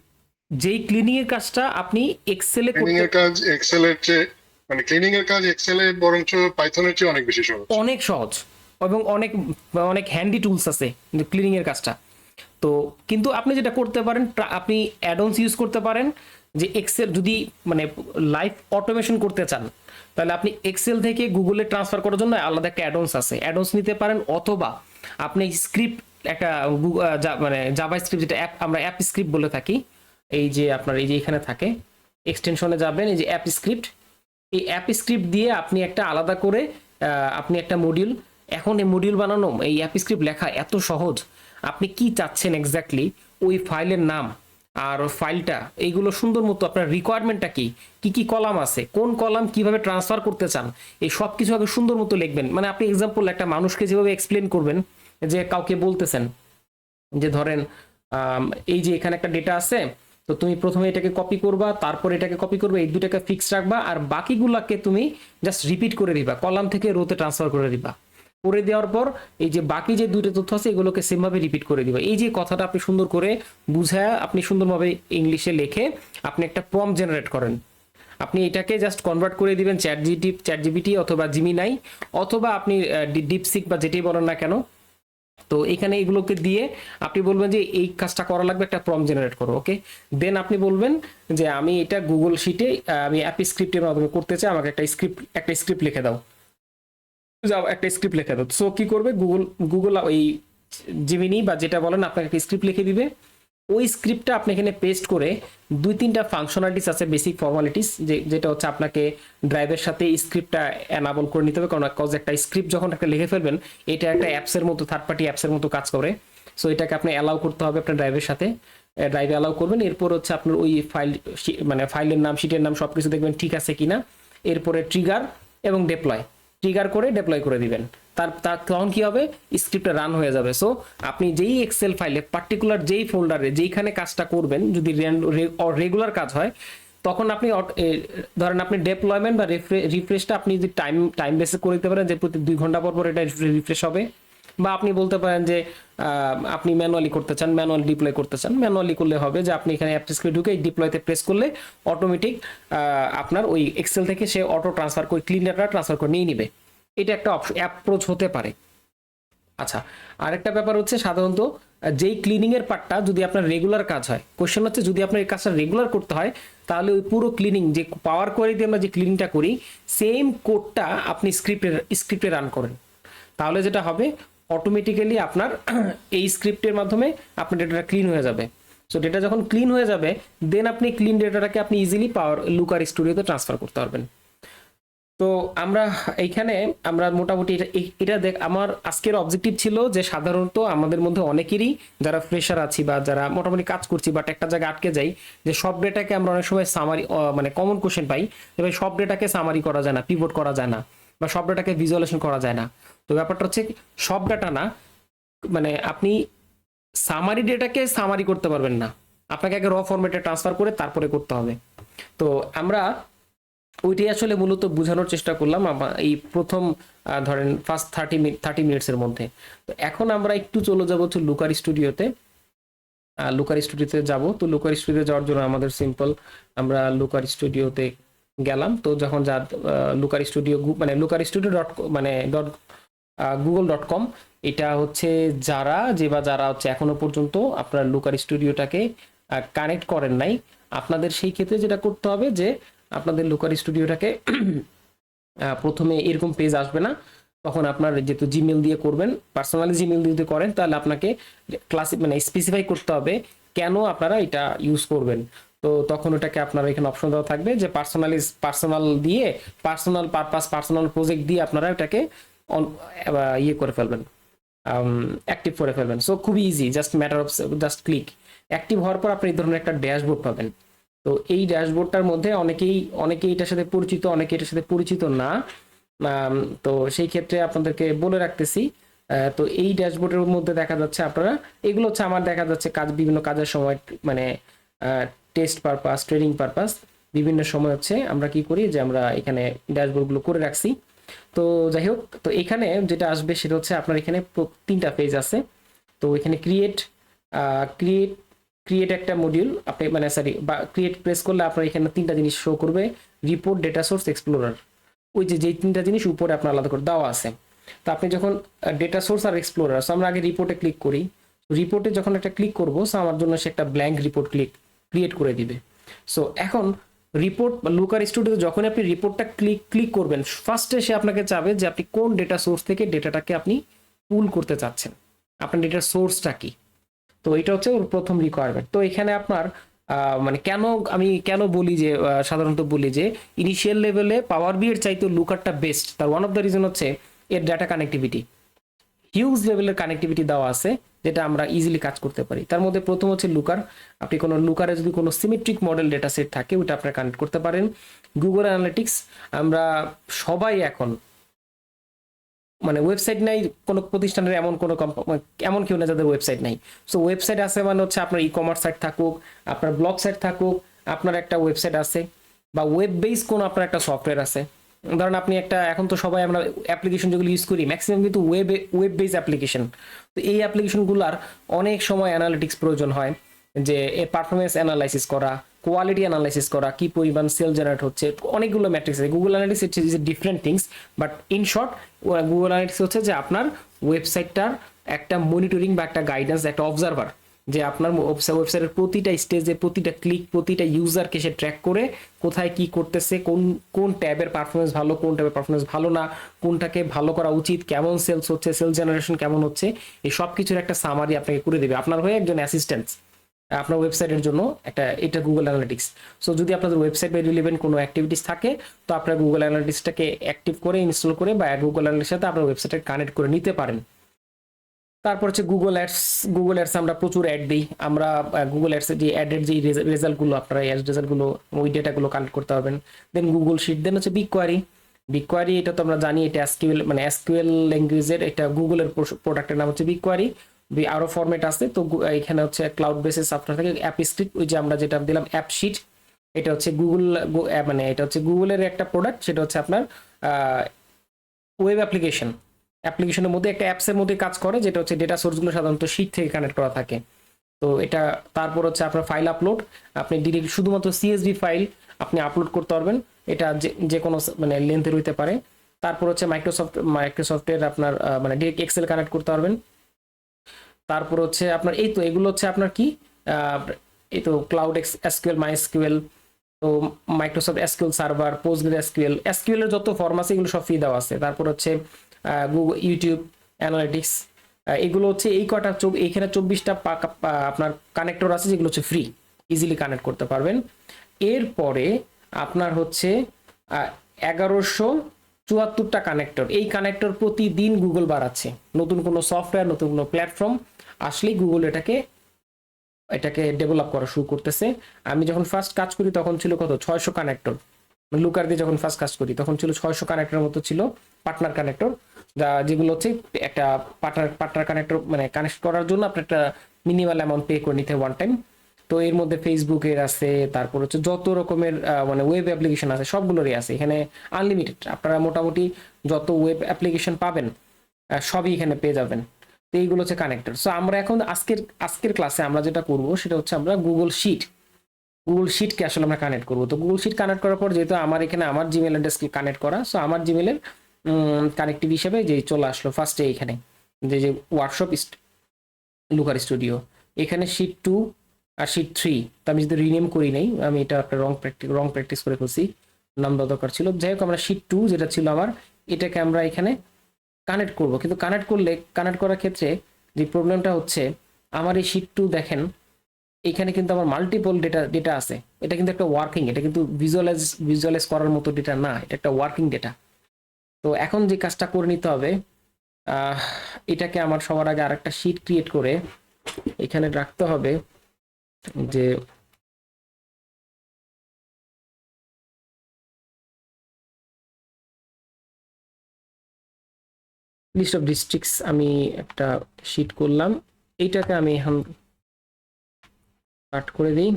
যেই ক্লিনিং এর কাজটা আপনি এক্সেলে ক্লিনিং করতে এর কাজ এক্সেল এর চেয়ে, মানে ক্লিনিং এর কাজ এক্সেল এর বরঞ্চ পাইথনের চেয়ে অনেক বেশি সহজ। অনেক সহজ এবং অনেক অনেক হ্যান্ডি টুলস আছে ক্লিনিং এর কাজটা। তো কিন্তু আপনি যেটা করতে পারেন, আপনি অ্যাডন্স ইউজ করতে পারেন, যে এক্সেল যদি মানে লাইভ অটোমেশন করতে চান, তাহলে আপনি এক্সেল থেকে গুগলে ট্রান্সফার করার জন্য আলাদা একটা অ্যাডন্স আছে, অ্যাডন্স নিতে পারেন। অথবা আপনি স্ক্রিপ্ট একটা মানে জাভা স্ক্রিপ্ট, যেটা অ্যাপ আমরা অ্যাপ স্ক্রিপ্ট বলে থাকি, এই যে আপনার এই যে এখানে থাকে এক্সটেনশনে যাবেন, এই যে অ্যাপ স্ক্রিপ্ট, এই অ্যাপ স্ক্রিপ্ট দিয়ে আপনি একটা আলাদা করে আপনি একটা মডিউল, এখন এই মডিউল বানানো, এই অ্যাপ স্ক্রিপ্ট লেখা এত সহজ। আপনি কি চাচ্ছেন এক্স্যাক্টলি, ওই ফাইলের নাম আর ফাইলটা, এইগুলো সুন্দর মতো আপনার রিকোয়ারমেন্টটা কি কি কি কলাম আছে, কোন কলাম কিভাবে ট্রান্সফার করতে চান, এই সব কিছু আগে সুন্দর মতো লিখবেন। মানে আপনি এক্সাম্পল একটা মানুষকে যেভাবে এক্সপ্লেন করবেন, যে কাউকে বলতেছেন যে ধরেন এই যে এখানে একটা ডেটা আছে, তো তুমি প্রথমে এটাকে কপি করবা, তারপর এটাকে কপি করবে, এই দুটাকে ফিক্স রাখবা, আর বাকিগুলাকে তুমি জাস্ট রিপিট করে দিবা, কলাম থেকে রোতে ট্রান্সফার করে দিবা। করে দেওয়ার পর এই যে বাকি যে দুটো তথ্য আছে এগুলোকে সেমভাবে রিপিট করে দিবা। এই যে কথাটা আপনি সুন্দর করে বুঝায়, আপনি সুন্দরভাবে ইংলিশে লিখে আপনি একটা প্রম্পট জেনারেট করেন। আপনি এটাকে জাস্ট কনভার্ট করে দিবেন চ্যাট জিপিটি অথবা জিমিনাই, অথবা আপনি ডিপসিক বা যেটাই বলেন না কেন। তো এখানে এগুলোকে দিয়ে আপনি বলবেন যে এই কাজটা করা লাগবে, একটা প্রম্পট জেনারেট করো, ওকে। দেন আপনি বলবেন যে আমি এটা গুগল শিটে আমি অ্যাপ স্ক্রিপ্টের মাধ্যমে করতে চাই, আমাকে একটা স্ক্রিপ্ট লিখে দাও, যাও একটা স্ক্রিপ্ট লিখে দাও। সো কি করবে গুগল ওই জিমিনি বা যেটা বলেন আপনাকে একটা স্ক্রিপ্ট লিখে দিবে। ওই স্ক্রিপ্টটা আপনি এখানে পেস্ট করে 2-3টা ফাংশনালিটিস আছে, বেসিক ফর্মালিটিস, যেটা হচ্ছে আপনাকে ড্রাইভের সাথে স্ক্রিপ্টটা এনাবল করে নিতে হবে, কারণ একটা স্ক্রিপ্ট যখন একটা লিখে ফেলবেন, এটা একটা অ্যাপসের মতো, থার্ড পার্টি অ্যাপসের মতো কাজ করে। সো এটাকে আপনি অ্যালাউ করতে হবে আপনার ড্রাইভের সাথে, ড্রাইভে অ্যালাউ করবেন। এরপর হচ্ছে আপনার ওই মানে ফাইলের নাম, শিটের নাম সবকিছু দেখবেন ঠিক আছে কিনা। এরপরে ট্রিগার এবং ডেপ্লয়, ট্রিগার করে ডেপ্লয় করে দিবেন। তখন কি হবে, স্ক্রিপ্টটা রান হয়ে যাবে। সো আপনি যেই এক্সেল ফাইলে পার্টিকুলার যেই ফোল্ডারে যেইখানে কাজটা করবেন, যদি রেগুলার কাজ হয়, তখন আপনি ধরেন আপনি ডেপ্লয়মেন্ট বা রিফ্রেশটা আপনি যদি টাইম বেসে করে দিতে পারেন, যে প্রতি 2 ঘন্টা পর পর এটা রিফ্রেশ হবে। বা আপনি বলতে পারেন যে আপনি ম্যানুয়ালি করতে চান, ম্যানুয়াল ডিপ্লয় করতে চান, ম্যানুয়ালি করলে হবে যে আপনি এখানে অ্যাপ স্ক্রিপ্ট ঢুকে ডিপ্লয়তে প্রেস করলে অটোমেটিক আপনার ওই এক্সেল থেকে সে অটো ট্রান্সফার করে ক্লিন ডাটা ট্রান্সফার করে নিয়ে নিবে। এটা একটা অ্যাপ্রোচ হতে পারে। আচ্ছা, আরেকটা ব্যাপার হচ্ছে সাধারণত যেই ক্লিনিং এর পার্টটা যদি আপনার রেগুলার কাজ হয়, কোশ্চেন হচ্ছে যদি আপনার এই কাজটা রেগুলার করতে হয়, তাহলে ওই পুরো ক্লিনিং যে পাওয়ার কোয়েরি দিয়ে আমরা যে ক্লিনিংটা করি, সেম কোডটা আপনি স্ক্রিপ্টে রান করেন। তাহলে যেটা হবে, অটোমেটিক্যালি আপনার এই স্ক্রিপ্টের মাধ্যমে আপনার ডেটাটা ক্লিন হয়ে যাবে। সো ডেটা যখন ক্লিন হয়ে যাবে, দেন আপনি ক্লিন ডেটাটাকে আপনি ইজিলি লুকার স্টুডিওতে ট্রান্সফার করতে পারবেন। তো আমরা মোটামুটি এটা আমার আজকের অবজেক্টিভ ছিল যে সাধারণত আমাদের মধ্যে অনেকেরই যারা ফ্রেশার আছি বা যারা মোটামুটি কাজ করছি, বাট একটা জায়গায় আটকে যাই, যে সব ডেটাকে আমরা অনেক সময় সামারি, মানে কমন কোশ্চেন পাই, তবে সব ডেটাকে সামারি করা যায় না, পিভট করা যায় না, বা সব ডেটাকে ভিজুয়ালাইজেশন করা যায় না। তো ব্যাপারটা হচ্ছে সব ডেটা না, মানে আপনি সামারি ডেটাকে সামারি করতে পারবেন না, আপনাকে আগে র ফরম্যাটে ট্রান্সফার করে তারপরে করতে হবে। তো আমরা ওইটাই আসলে মূলত বোঝানোর চেষ্টা করলাম এই প্রথম ধরেন ফার্স্ট 30 মিনিটসের মধ্যে। তো এখন আমরা একটু চলে যাবো হচ্ছে লুকার স্টুডিওতে। লুকার স্টুডিওতে যাব। তো লুকার স্টুডিও যাওয়ার জন্য আমাদের সিম্পল, আমরা লুকার স্টুডিওতে গেলাম। তো যখন লুকার স্টুডিও মানে লুকার স্টুডিও মানে google.com, এটা হচ্ছে যারা হচ্ছে এখনো পর্যন্ত আপনার লুকার স্টুডিওটাকে কানেক্ট করেন নাই, আপনাদের সেই ক্ষেত্রে যেটা করতে হবে যে আপনাদের লুকার স্টুডিওটাকে প্রথমে এরকম পেজ আসবে না, তখন আপনার যেহেতু জিমেল দিয়ে করবেন, পার্সোনালি জিমেল দিয়ে করেন, তাহলে আপনাকে মানে স্পেসিফাই করতে হবে কেন আপনারা এটা ইউজ করবেন। তো তখন ওটাকে আপনারা এখানে অপশন দেওয়া থাকবে যে পার্সোনাল দিয়ে, পার্সোনাল পারপাস, পার্সোনাল প্রজেক্ট দিয়ে আপনারা এটাকে ইয়ে করে ফেলবেন, অ্যাক্টিভ করে ফেলবেন। সো খুবই easy, just matter of just click. Active হওয়ার পর আপনি এই ধরনের একটা ড্যাশবোর্ড পাবেন। তো এই ড্যাশবোর্ডটার মধ্যে অনেকেই এটার সাথে পরিচিত, অনেকে এটার সাথে পরিচিত না। তো সেই ক্ষেত্রে আপনাদেরকে বলে রাখতেছি। তো এই ড্যাশবোর্ডের মধ্যে দেখা যাচ্ছে আপনারা, এগুলো হচ্ছে আমার দেখা যাচ্ছে বিভিন্ন কাজের সময়, মানে টেস্ট পারপাস, ট্রেনিং পারপাস, বিভিন্ন সময় হচ্ছে আমরা কি করি যে আমরা এখানে ড্যাশবোর্ডগুলো করে রাখছি। তো যাই হোক, তো এখানে যেটা আসবে সেটা হচ্ছে আপনার এখানে 3টা পেজ আছে। তো এখানে ক্রিয়েট একটা মডিউল আপনি, মানে সরি, বা ক্রিয়েট প্রেস করলে আপনার এখানে 3টা জিনিস শো করবে, রিপোর্ট, ডেটা সোর্স, এক্সপ্লোরার। ওই যেই 3টা জিনিস উপরে আপনার আলাদা করে দেওয়া আছে। তো আপনি যখন ডেটা সোর্স আর এক্সপ্লোরার, আমরা আগে রিপোর্টে ক্লিক করি। তো রিপোর্টে যখন একটা ক্লিক করব, সো আমার জন্য সে একটা ব্ল্যাঙ্ক রিপোর্ট ক্রিয়েট করে দিবে। সো এখন রিপোর্ট বা লুকার স্টুডিওতে যখন আপনি রিপোর্টটা ক্লিক করবেন, ফার্স্টে সে আপনাকে চাবে যে আপনি কোন ডেটা সোর্স থেকে ডেটাটাকে আপনি পুল করতে চাচ্ছেন, আপনার ডেটার সোর্সটা কি। তো এটা হচ্ছে ওর প্রথম রিকোয়ারমেন্ট। তো এখানে আপনার মানে আমি কেন বলি যে সাধারণত বলি যে ইনিশিয়াল লেভেলে পাওয়ার বি এর চাইতে লুকারটা বেস্ট, তার ওয়ান অফ দ্য রিজন হচ্ছে এর ডাটা কানেক্টিভিটি, হিউজ লেভেলের কানেক্টিভিটি দেওয়া আছে যেটা আমরা ইজিলি কাজ করতে পারি। তার মধ্যে প্রথম হচ্ছে লুকার, আপনি কোনো লুকারে যদি কোনো সিমেট্রিক মডেল ডেটা সেট থাকে ওটা আপনারা কানেক্ট করতে পারেন। গুগল অ্যানালিটিক্স, আমরা সবাই এখন মানে ওয়েবসাইট নাই কোনো প্রতিষ্ঠানের, এমন কেউ না যাদের ওয়েবসাইট নাই। সো ওয়েবসাইট আছে মানে হচ্ছে আপনার ই কমার্স সাইট থাকুক, আপনার ব্লগ সাইট থাকুক, আপনার একটা ওয়েবসাইট আছে বা ওয়েব বেস কোনো আপনার একটা সফটওয়্যার আছে। ধরেন আপনি একটা, এখন তো সবাই আমরা অ্যাপ্লিকেশন যেগুলো ইউজ করি ম্যাক্সিমাম কিন্তু ওয়েব বেস অ্যাপ্লিকেশন। তো এই অ্যাপ্লিকেশনগুলোর অনেক সময় অ্যানালিটিক্স প্রয়োজন হয়, যে এর পারফরমেন্স অ্যানালাইসিস করা, কোয়ালিটি অ্যানালাইসিস করা, কি পরিমাণ সেল জেনারেট হচ্ছে, অনেকগুলো ম্যাট্রিক্স আছে। Google analytics is different things, but in short Google analytics হচ্ছে যে আপনার ওয়েবসাইটটার একটা মনিটরিং বা একটা গাইডেন্স, একটা অবজারভার, যে আপনার ওয়েবসাইটের প্রতিটা স্টেজে, প্রতিটা ক্লিক, প্রতিটা ইউজারকে সে ট্র্যাক করে কোথায় কি করতেছে, কোন ট্যাবের পারফরমেন্স ভালো, কোন ট্যাবের পারফরমেন্স ভালো না, কোনটাকে ভালো করা উচিত, কেমন সেলস হচ্ছে, সেল জেনারেশন কেমন হচ্ছে, এই সব কিছুর একটা সামারি আপনাকে করে দেবে আপনার হয়ে একজন অ্যাসিস্ট্যান্ট আপনার ওয়েবসাইটের জন্য। এটা গুগল অ্যানালিটিক্স। সো যদি আপনাদের ওয়েবসাইট বা রিলেভেন্ট কোনো অ্যাক্টিভিটিস থাকে, তো আপনার গুগল অ্যানালিটিক্সটাকে অ্যাক্টিভ করে ইনস্টল করে বা গুগল অ্যানালিটিক্সের সাথে আপনার ওয়েবসাইটে কানেক্ট করে নিতে পারেন। তারপর হচ্ছে গুগল অ্যাডস আমরা প্রচুর অ্যাড দিই। আমরা গুগল অ্যাডসের যে অ্যাডের যে রেজাল্টগুলো, আপনারা অ্যাড রেজাল্টগুলো, ওই ডেটাগুলো কালেক্ট করতে পারবেন। দেন গুগল শিট, দেন হচ্ছে বিগকোয়ারি, এটা তো আমরা জানি এটা এসকিউএল ল্যাঙ্গুয়েজের, এটা গুগলের প্রোডাক্টের নাম হচ্ছে বিগকোয়ারি। আরো ফরম্যাট আছে, তো এখানে হচ্ছে ক্লাউড বেসিস সফটওয়্যার থেকে অ্যাপ স্ক্রিপ্ট, ওই যে আমরা যেটা দিলাম অ্যাপ শিট, এটা হচ্ছে এটা হচ্ছে গুগলের একটা প্রোডাক্ট, সেটা হচ্ছে আপনার ওয়েব অ্যাপ্লিকেশনের মধ্যে একটা অ্যাপসের মধ্যে কাজ করে, যেটা হচ্ছে ডেটা সোর্সগুলো সাধারণত শিট থেকে কানেক্ট করা থাকে। তো এটা, তারপর হচ্ছে আপনার ফাইল আপলোড, আপনি ডিরেক্ট শুধুমাত্র সিএসভি ফাইল আপনি আপলোড করতে পারবেন, এটা যে কোনো মানে লেন্থের হইতে পারে। তারপর হচ্ছে মাইক্রোসফটের আপনার মানে ডিরেক্ট এক্সেল কানেক্ট করতে পারবেন। তারপর হচ্ছে আপনার এই তো এগুলো হচ্ছে আপনার কি এই তো ক্লাউড এসকিউএল, মাইএসকিউএল, তো মাইক্রোসফট এসকিউএল সার্ভার, পোস্টগ্রে এসকিউএল এর যত ফর্ম আছে এগুলো সব ফ্রি দেওয়া আছে। তারপর হচ্ছে গুগল ইউটিউব অ্যানালিটিক্স, এগুলো হচ্ছে এই কটা এইখানে 24টা আপনার কানেক্টর আছে যেগুলো হচ্ছে ফ্রি, ইজিলি কানেক্ট করতে পারবেন। এরপরে আপনার হচ্ছে 1174টা কানেক্টর, এই কানেক্টর প্রতিদিন গুগল বাড়াচ্ছে, নতুন কোনো সফটওয়্যার, নতুন কোনো প্ল্যাটফর্ম আসলেই গুগল এটাকে ডেভেলপ করা শুরু করতেছে। আমি যখন ফার্স্ট কাজ করি তখন ছিল কত, 600 কানেক্টর। লুকার দিয়ে যখন ফার্স্ট কাজ করি তখন ছিল 600 কানেক্টরের মতো ছিল, পার্টনার কানেক্টর, যেগুলো হচ্ছে একটা পার্টনার কানেক্টর মানে কানেক্ট করার জন্য আপনার একটা মিনিমাল অ্যামাউন্ট পে করে নিতে ওয়ান টাইম। তো এর মধ্যে ফেসবুকের আছে, তারপর হচ্ছে যত রকমের মানে ওয়েব অ্যাপ্লিকেশন আছে সবগুলোরই আছে এখানে আনলিমিটেড। আপনারা মোটামুটি যত ওয়েব অ্যাপ্লিকেশন পাবেন সবই এখানে পেয়ে যাবেন। তো এইগুলো হচ্ছে কানেক্টর। সো আমরা এখন আজকের ক্লাসে আমরা যেটা করব সেটা হচ্ছে আমরা গুগল শিটকে আসলে আমরা কানেক্ট করবো। তো গুগল শিট কানেক্ট করার পর, যেহেতু আমার এখানে আমার জিমেল অ্যাড্রেসকে কানেক্ট করা, সো আমার জিমেলের কানেক্টিভ হিসেবে যে চলে আসলো ফার্স্টে এখানে যে ওয়ার্কশপ লুকার স্টুডিও, এখানে শিট 2 আর শিট 3, তো আমি যদি রিনেম করি নাই, আমি এটা একটা রং প্র্যাকটিস করে ফেলছি, নাম দেওয়া দরকার ছিল। যাই হোক, আমরা শিট 2 যেটা ছিল আমার, এটাকে আমরা এখানে কানেক্ট করব। কিন্তু কানেক্ট করার ক্ষেত্রে যে প্রবলেমটা হচ্ছে, আমার এই শিট 2 দেখেন এখানে কিন্তু আমার মাল্টিপল ডেটা আছে। এটা কিন্তু একটা ওয়ার্কিং, এটা কিন্তু ভিজুয়ালাইজ করার মতো ডেটা না, এটা একটা ওয়ার্কিং ডেটা। তো এখন যে কাজটা করে নিতে হবে, এটাকে আমার সবার আগে আরেকটা শিট ক্রিয়েট করে এখানে রাখতে হবে, যে লিস্ট অফ ডিস্ট্রিক্টস আমি একটা শিট করলাম। এইটাকে আমি এখন কাট করে দিই,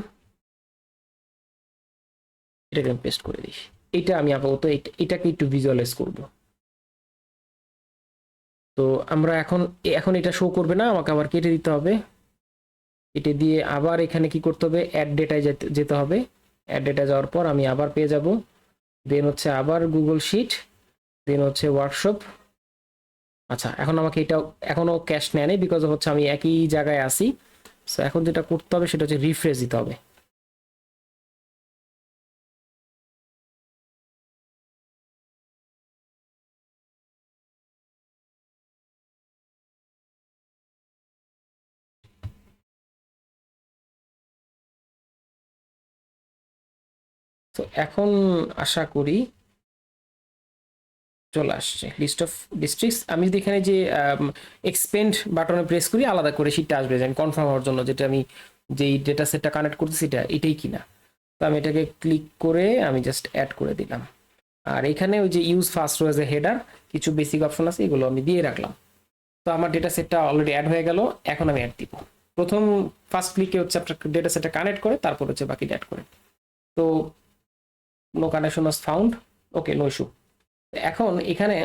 এটাকে আমি পেস্ট করে দিই। এটা আমি আপাতত এটাকে একটু ভিজুয়ালাইজ করব। তো আমরা এখন এটা শো করবে না, আমাকে আবার কেটে দিতে হবে। এটা দিয়ে আবার এখানে কি করতে হবে, অ্যাড ডেটায় যেতে হবে। অ্যাড ডেটা যাওয়ার পর আমি আবার পেয়ে যাব, দেন হচ্ছে আবার গুগল শিট, দেন হচ্ছে ওয়ার্কশপ, আচ্ছা, এখন আমাকে এটা এখনো ক্যাশ নেয় নাই, বিকজ হচ্ছে আমি একই জায়গায় আছি। সো এখন যেটা করতে হবে সেটা হচ্ছে রিফ্রেশ দিতে হবে। তো এখন আশা করি চলে আসছে লিস্ট অফ ডিস্ট্রিক্টস। আমি যদি এখানে যে এক্সপেন্ড বাটনে প্রেস করি, আলাদা করে শীটটা আসবে, যে কনফার্ম হওয়ার জন্য যেটা আমি যেই ডেটা সেটটা কানেক্ট করতেছি এটা এটাই কিনা। তো আমি এটাকে ক্লিক করে আমি জাস্ট অ্যাড করে দিলাম। আর এখানে ওই যে use first row as a header কিছু বেসিক অপশন আছে, এগুলো আমি দিয়ে রাখলাম। তো আমার ডেটা সেটটা অলরেডি অ্যাড হয়ে গেল। এখন আমি অ্যাড দিব। প্রথম ফার্স্ট ক্লিকে হচ্ছে আপনার ডেটা সেটটা কানেক্ট করে, তারপর হচ্ছে বাকি অ্যাড করে। তো no connection was found, okay, no issue. এখন এখানে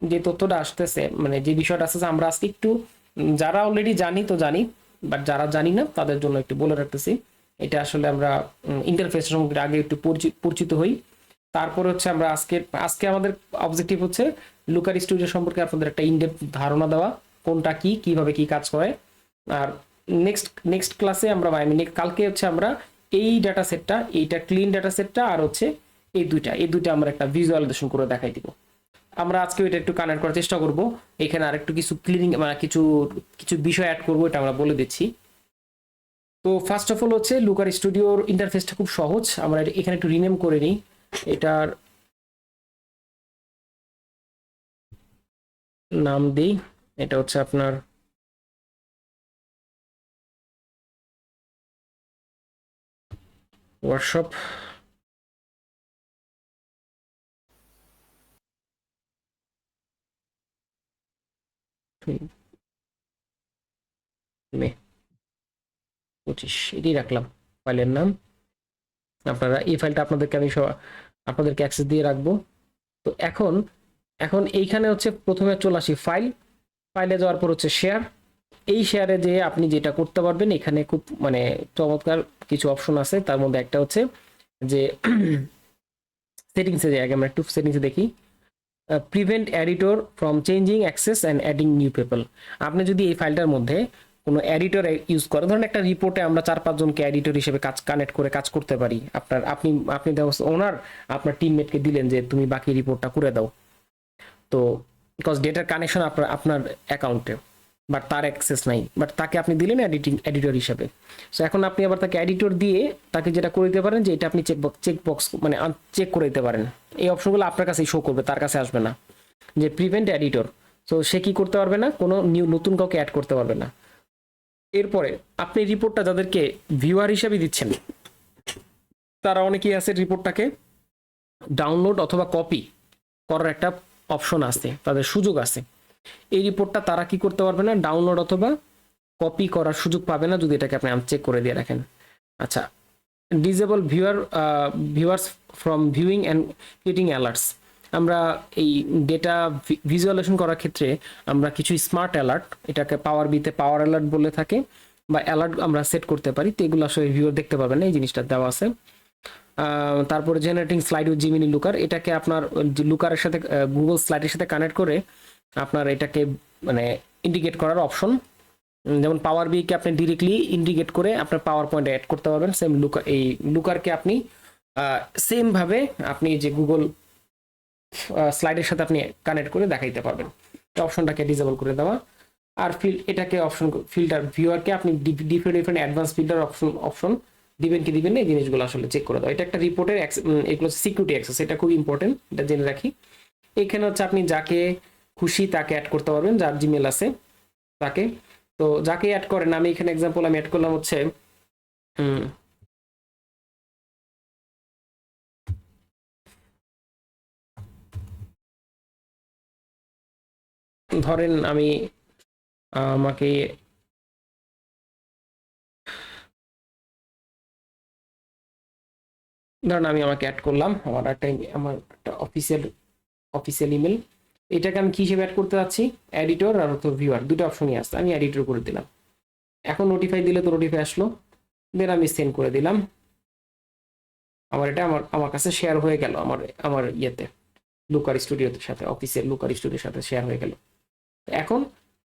যে তথ্যটা আসতেছে, মানে যে বিষয়টা আসতেছে, আমরা আজকে একটু যারা অলরেডি জানি তো জানি, বাট যারা জানি না তাদের জন্য একটু বলে রাখতেছি। এটা আসলে আমরা ইন্টারফেস সম্পর্কে আগে একটু পরিচিত হই। তারপরে হচ্ছে আমরা আজকে আমাদের অবজেক্টিভ হচ্ছে লুকার স্টুডিও সম্পর্কে আপনাদের একটা ইনডেপথ ধারণা দেওয়া, কোনটা কি, কিভাবে কি কাজ করে। আর নেক্সট ক্লাসে আমরা কালকে হচ্ছে আমরা এই ডাটা সেটটা, এইটা ক্লিন ডাটা সেটটা, আর হচ্ছে এই দুইটা আমরা একটা ভিজুয়ালাইজেশন করে দেখাই দিব। আমরা আজকে এটা একটু কানেক্ট করার চেষ্টা করব। এখানে আরেকটু কিছু ক্লিনিং মানে কিছু কিছু বিষয় অ্যাড করব, এটা আমরা বলে দিচ্ছি। তো ফার্স্ট অফ অল হচ্ছে লুকার স্টুডিওর ইন্টারফেসটা খুব সহজ। আমরা এখানে একটু রিনেম করে নিই। এটার নাম দিই, এটা হচ্ছে আপনার ওয়ার্কশপ মে 25, এটাই রাখলাম ফাইলের নাম। আপনারা এই ফাইলটা আপনাদেরকে অ্যাক্সেস দিয়ে রাখবো। তো এখন এখন এইখানে হচ্ছে প্রথমে চলে আসি ফাইলে যাওয়ার পর হচ্ছে শেয়ার। এই শেয়ারে যে আপনি যেটা করতে পারবেন, এখানে খুব মানে চমৎকার কিছু অপশন আছে। তার মধ্যে একটা হচ্ছে যে সেটিংসে যাই, আগে আমরা একটু সেটিংসে দেখি। Prevent editor from changing access and adding new people. আপনি যদি এই ফাইলটার মধ্যে কোনো এডিটর ইউজ করেন, ধরেন একটা রিপোর্টে আমরা 4-5 জনকে এডিটর হিসেবে কানেক্ট করে কাজ করতে পারি। আপনি ওনার আপনার টিমমেটকে দিলেন যে তুমি বাকি রিপোর্টটা করে দাও। তো বিকজ ডেটার কানেকশন আপনার অ্যাকাউন্টে, বাট তার অ্যাক্সেস নাই, বাট তাকে আপনি দিলেন এডিটর হিসাবে। সো এখন আপনি আবার তাকে এডিটর দিয়ে তাকে যেটা করে দিতে পারেন যে এটা আপনি চেকবক্স মানে চেক করে দিতে পারেন। এই অপশনগুলো আপনার কাছেই শো করবে, তার কাছে আসবে না। যে প্রিভেন্ট এডিটর, সো সে কি করতে পারবে না, কোনো নতুন কাউকে অ্যাড করতে পারবে না। এরপরে আপনি রিপোর্টটা যাদেরকে ভিউয়ার হিসাবে দিচ্ছেন, তারা অনেকেই আছে রিপোর্টটাকে ডাউনলোড অথবা কপি করার একটা অপশন আছে, তাদের সুযোগ আছে। এই রিপোর্টটা তারা কি করতে পারবে না, ডাউনলোড অথবা কপি করার সুযোগ পাবে না যদি এটাকে আপনি আনচেক করে দিয়ে রাখেন। আচ্ছা, disable viewers from viewing and getting alerts. আমরা এই ডেটা ভিজুয়ালাইজেশন করার ক্ষেত্রে আমরা কিছু স্মার্ট অ্যালার্ট, এটাকে পাওয়ার অ্যালার্ট বলে থাকে, বা অ্যালার্ট আমরা সেট করতে পারি। তো এগুলো আসলে ভিউয়ার দেখতে পাবেন না, এই জিনিসটা দেওয়া আছে। তারপরে জেনারেটিং স্লাইড উইথ জিমিনি লুকার, এটাকে আপনার লুকারের সাথে গুগল স্লাইডের সাথে কানেক্ট করে আপনার এটাকে মানে ইন্ডিকেট করার অপশন। যেমন পাওয়ার বিকে আপনি ডিরেক্টলি ইন্ডিকেট করে আপনার পাওয়ার পয়েন্টে অ্যাড করতে পারবেন। সেম লুকারকে আপনি সেম ভাবে আপনি যে গুগল স্লাইডের সাথে আপনি কানেক্ট করে দেখাইতে পারবেন। এই অপশনটাকে ডিসেবল করে দেওয়া। আর এটাকে ফিল্টার ভিউয়ারকে আপনি ডিফারেন্ট অ্যাডভান্স ফিল্টার অপশন দিবেন কি দিবেন না, এই জিনিসগুলো আসলে চেক করে দাও। এটা একটা রিপোর্টের এগুলো সিকিউরিটি অ্যাক্সেস, এটা খুব ইম্পর্টেন্ট, এটা জেনে রাখি। এখানে হচ্ছে আপনি যাকে খুশি তাকে অ্যাড করতে পারবেন, যার জিমেল আছে তাকে। তো যাকে অ্যাড করেন, আমি এখানে এক্সাম্পল আমি অ্যাড করলাম হচ্ছে ধরেন আমাকে আমাকে অ্যাড করলাম, আমার একটা অফিসিয়াল ইমেল। এটাকে আমি কি হিসেবে অ্যাড করতে যাচ্ছি, এডিটর আর তো ভিউয়ার, দুটো অপশনই আছে। আমি এডিটর করে দিলাম। এখন নোটিফাই দিলে তো নোটিফাই আসলো, দেন আমি সেন্ড করে দিলাম। এটা আমার কাছে শেয়ার হয়ে গেল, আমার ইয়েতে লুকার স্টুডিওর সাথে, অফিসিয়াল লুকার স্টুডিওর সাথে শেয়ার হয়ে গেল। এখন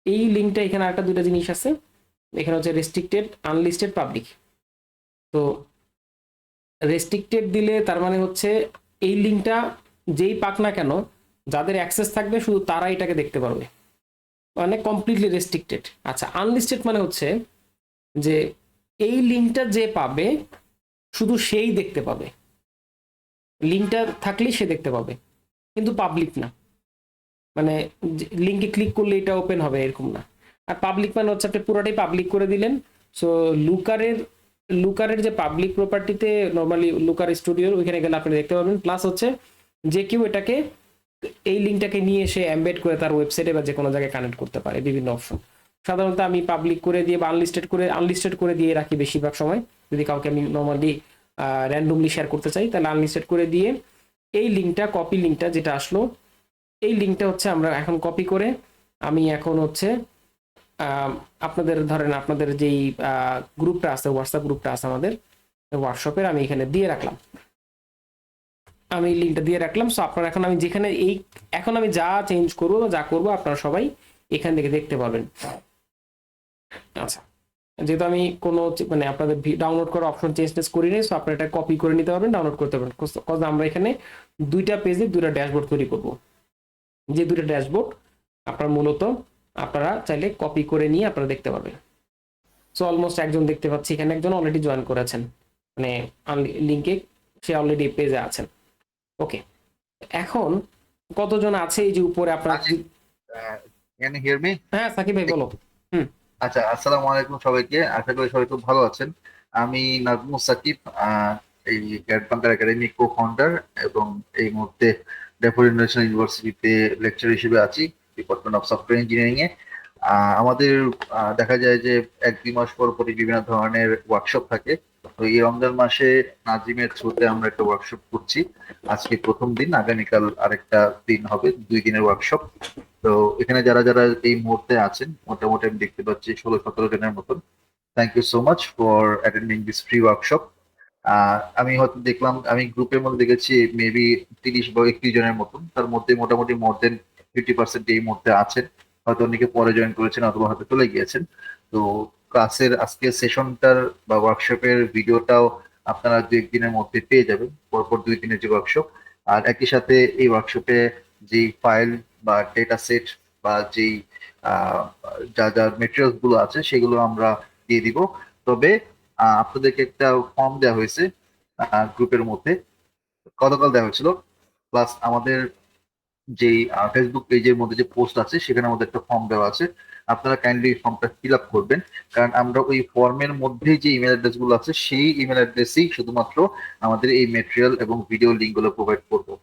এই লিঙ্কটা এখানে আরেকটা দুইটা জিনিস আছে, এখানে হচ্ছে রেস্ট্রিক্টেড, আনলিস্টেড, পাবলিক। তো রেস্ট্রিক্টেড দিলে তার মানে হচ্ছে এই লিঙ্কটা যেই পাক না কেন, যাদের অ্যাক্সেস থাকবে শুধু তারা এটাকে দেখতে পারবে, মানে কমপ্লিটলি রেস্ট্রিক্টেড। আচ্ছা, আনলিস্টেড মানে হচ্ছে যে এই লিঙ্কটা যে পাবে শুধু সেই দেখতে পাবে, লিঙ্কটা থাকলেই সে দেখতে পাবে, কিন্তু পাবলিক না, মানে লিঙ্কে ক্লিক করলে এটা ওপেন হবে এরকম না। আর পাবলিক মানে হচ্ছে আপনি পুরোটাই পাবলিক করে দিলেন। সো লুকারের যে পাবলিক প্রপার্টিতে নর্মালি লুকার স্টুডিওর ওইখানে গেলে আপনি দেখতে পাবেন, প্লাস হচ্ছে যে কেউ এটাকে এই লিঙ্কটাকে নিয়ে এসে এমবেড করে তার ওয়েবসাইটে বা যে কোনো জায়গায় কানেক্ট করতে পারে, বিভিন্ন অপশন। সাধারণত আমি পাবলিক করে দিয়ে বা আনলিস্টেড করে দিয়ে রাখি বেশিরভাগ সময়, যদি কাউকে আমি নর্মালি র্যান্ডমলি শেয়ার করতে চাই তাহলে আনলিস্টেড করে দিয়ে এই লিঙ্কটা, কপি লিঙ্কটা যেটা আসলো, এই লিঙ্কটা হচ্ছে আমরা এখন কপি করে আমি এখন হচ্ছে আপনাদের ধরেন আপনাদের যেই গ্রুপটা আছে, হোয়াটসঅ্যাপ গ্রুপটা আছে আমাদের ওয়ার্কশপের, আমি এখানে দিয়ে রাখলাম, আমি লিঙ্কটা দিয়ে রাখলাম। সো আপনারা এখন আমি যেখানে এখন আমি যা চেঞ্জ করবো বা যা করবো আপনারা সবাই এখান থেকে দেখতে পাবেন। আচ্ছা, যেহেতু আমি কোনো মানে আপনাদের ডাউনলোড করার অপশন চেঞ্জ করি নাই, সো আপনারা এটা কপি করে নিতে পারবেন, ডাউনলোড করতে পারবেন। কজ আমরা এখানে দুইটা পেজে দুইটা ড্যাশবোর্ড তৈরি করব, যে দুইটা ড্যাশবোর্ড আপনার মূলত আপনারা চাইলে কপি করে নিয়ে আপনারা দেখতে পারবেন। সো অলমোস্ট একজন দেখতে পাচ্ছি এখানে, একজন অলরেডি জয়েন করেছেন, মানে লিঙ্কে সে অলরেডি পেজে আছেন। ওকে, এখন কতজন আছে এই যে উপরে আপনার? Can hear me? হ্যাঁ সাকিব ভাই বলো। হুম। আচ্ছা, আসসালামু আলাইকুম সবাইকে, আশা করি সবাই খুব ভালো আছেন। আমি নাজমুস সাকিব, এই গ্যাট বাংকার একাডেমি কো ফাউন্ডার এবং এই মুহূর্তে ডেফোড ইন্টারন্যাশনাল ইউনিভার্সিটিতে লেকচার হিসেবে আছি, ডিপার্টমেন্ট অফ সফটওয়্যার ইঞ্জিনিয়ারিং এ। আমাদের দেখা যায় যে 1-2 মাস পর পরই বিভিন্ন ধরনের ওয়ার্কশপ থাকে। তো এই রমজান মাসে নাজিমের থ্রুতে আমরা একটা ওয়ার্কশপ করছি। আজকে প্রথম দিন, আগামীকাল আরেকটা দিন হবে, 2 দিনের ওয়ার্কশপ। তো এখানে যারা যারা এই মুহূর্তে আছেন মোটামুটি আমি দেখতে পাচ্ছি 16-17 জনের মতন। Thank you so much for attending this free workshop. আমি হয়তো দেখলাম, আমি গ্রুপের মধ্যে দেখেছি মেবি 30 বা 31 জনের মতন, তার মধ্যে মোটামুটি মোর দেন 50% এই মুহূর্তে আছেন। হয়তো অনেকে পরে জয়েন করেছেন অথবা হয়তো চলে গিয়েছেন। তো ক্লাসের আজকে সেশনটার বা ওয়ার্কশপের ভিডিওটাও আপনারা 2-1 দিনের মধ্যে পেয়ে যাবেন, পরপর 2 দিনের যে ওয়ার্কশপ। আর একই সাথে এই ওয়ার্কশপে যে ফাইল বা ডেটা সেট বা যেই যা যা মেটেরিয়ালস গুলো আছে সেগুলো আমরা দিয়ে দিব। তবে আপনাদেরকে একটা ফর্ম দেওয়া হয়েছে গ্রুপের মধ্যে, গতকাল দেওয়া হয়েছিল। প্লাস আমাদের যেই ফেসবুক পেজের মধ্যে যে পোস্ট আছে সেখানে আমাদের একটা ফর্ম দেওয়া আছে, আপনারা কাইন্ডলি ফর্মটা ফিল আপ করবেন। কারণ আমরা ওই ফর্মের মধ্যে যে ইমেল অ্যাড্রেস গুলো আছে সেই ইমেল অ্যাড্রেসেই শুধুমাত্র আমাদের এই মেটেরিয়াল এবং ভিডিও লিঙ্ক গুলো প্রোভাইড করবো।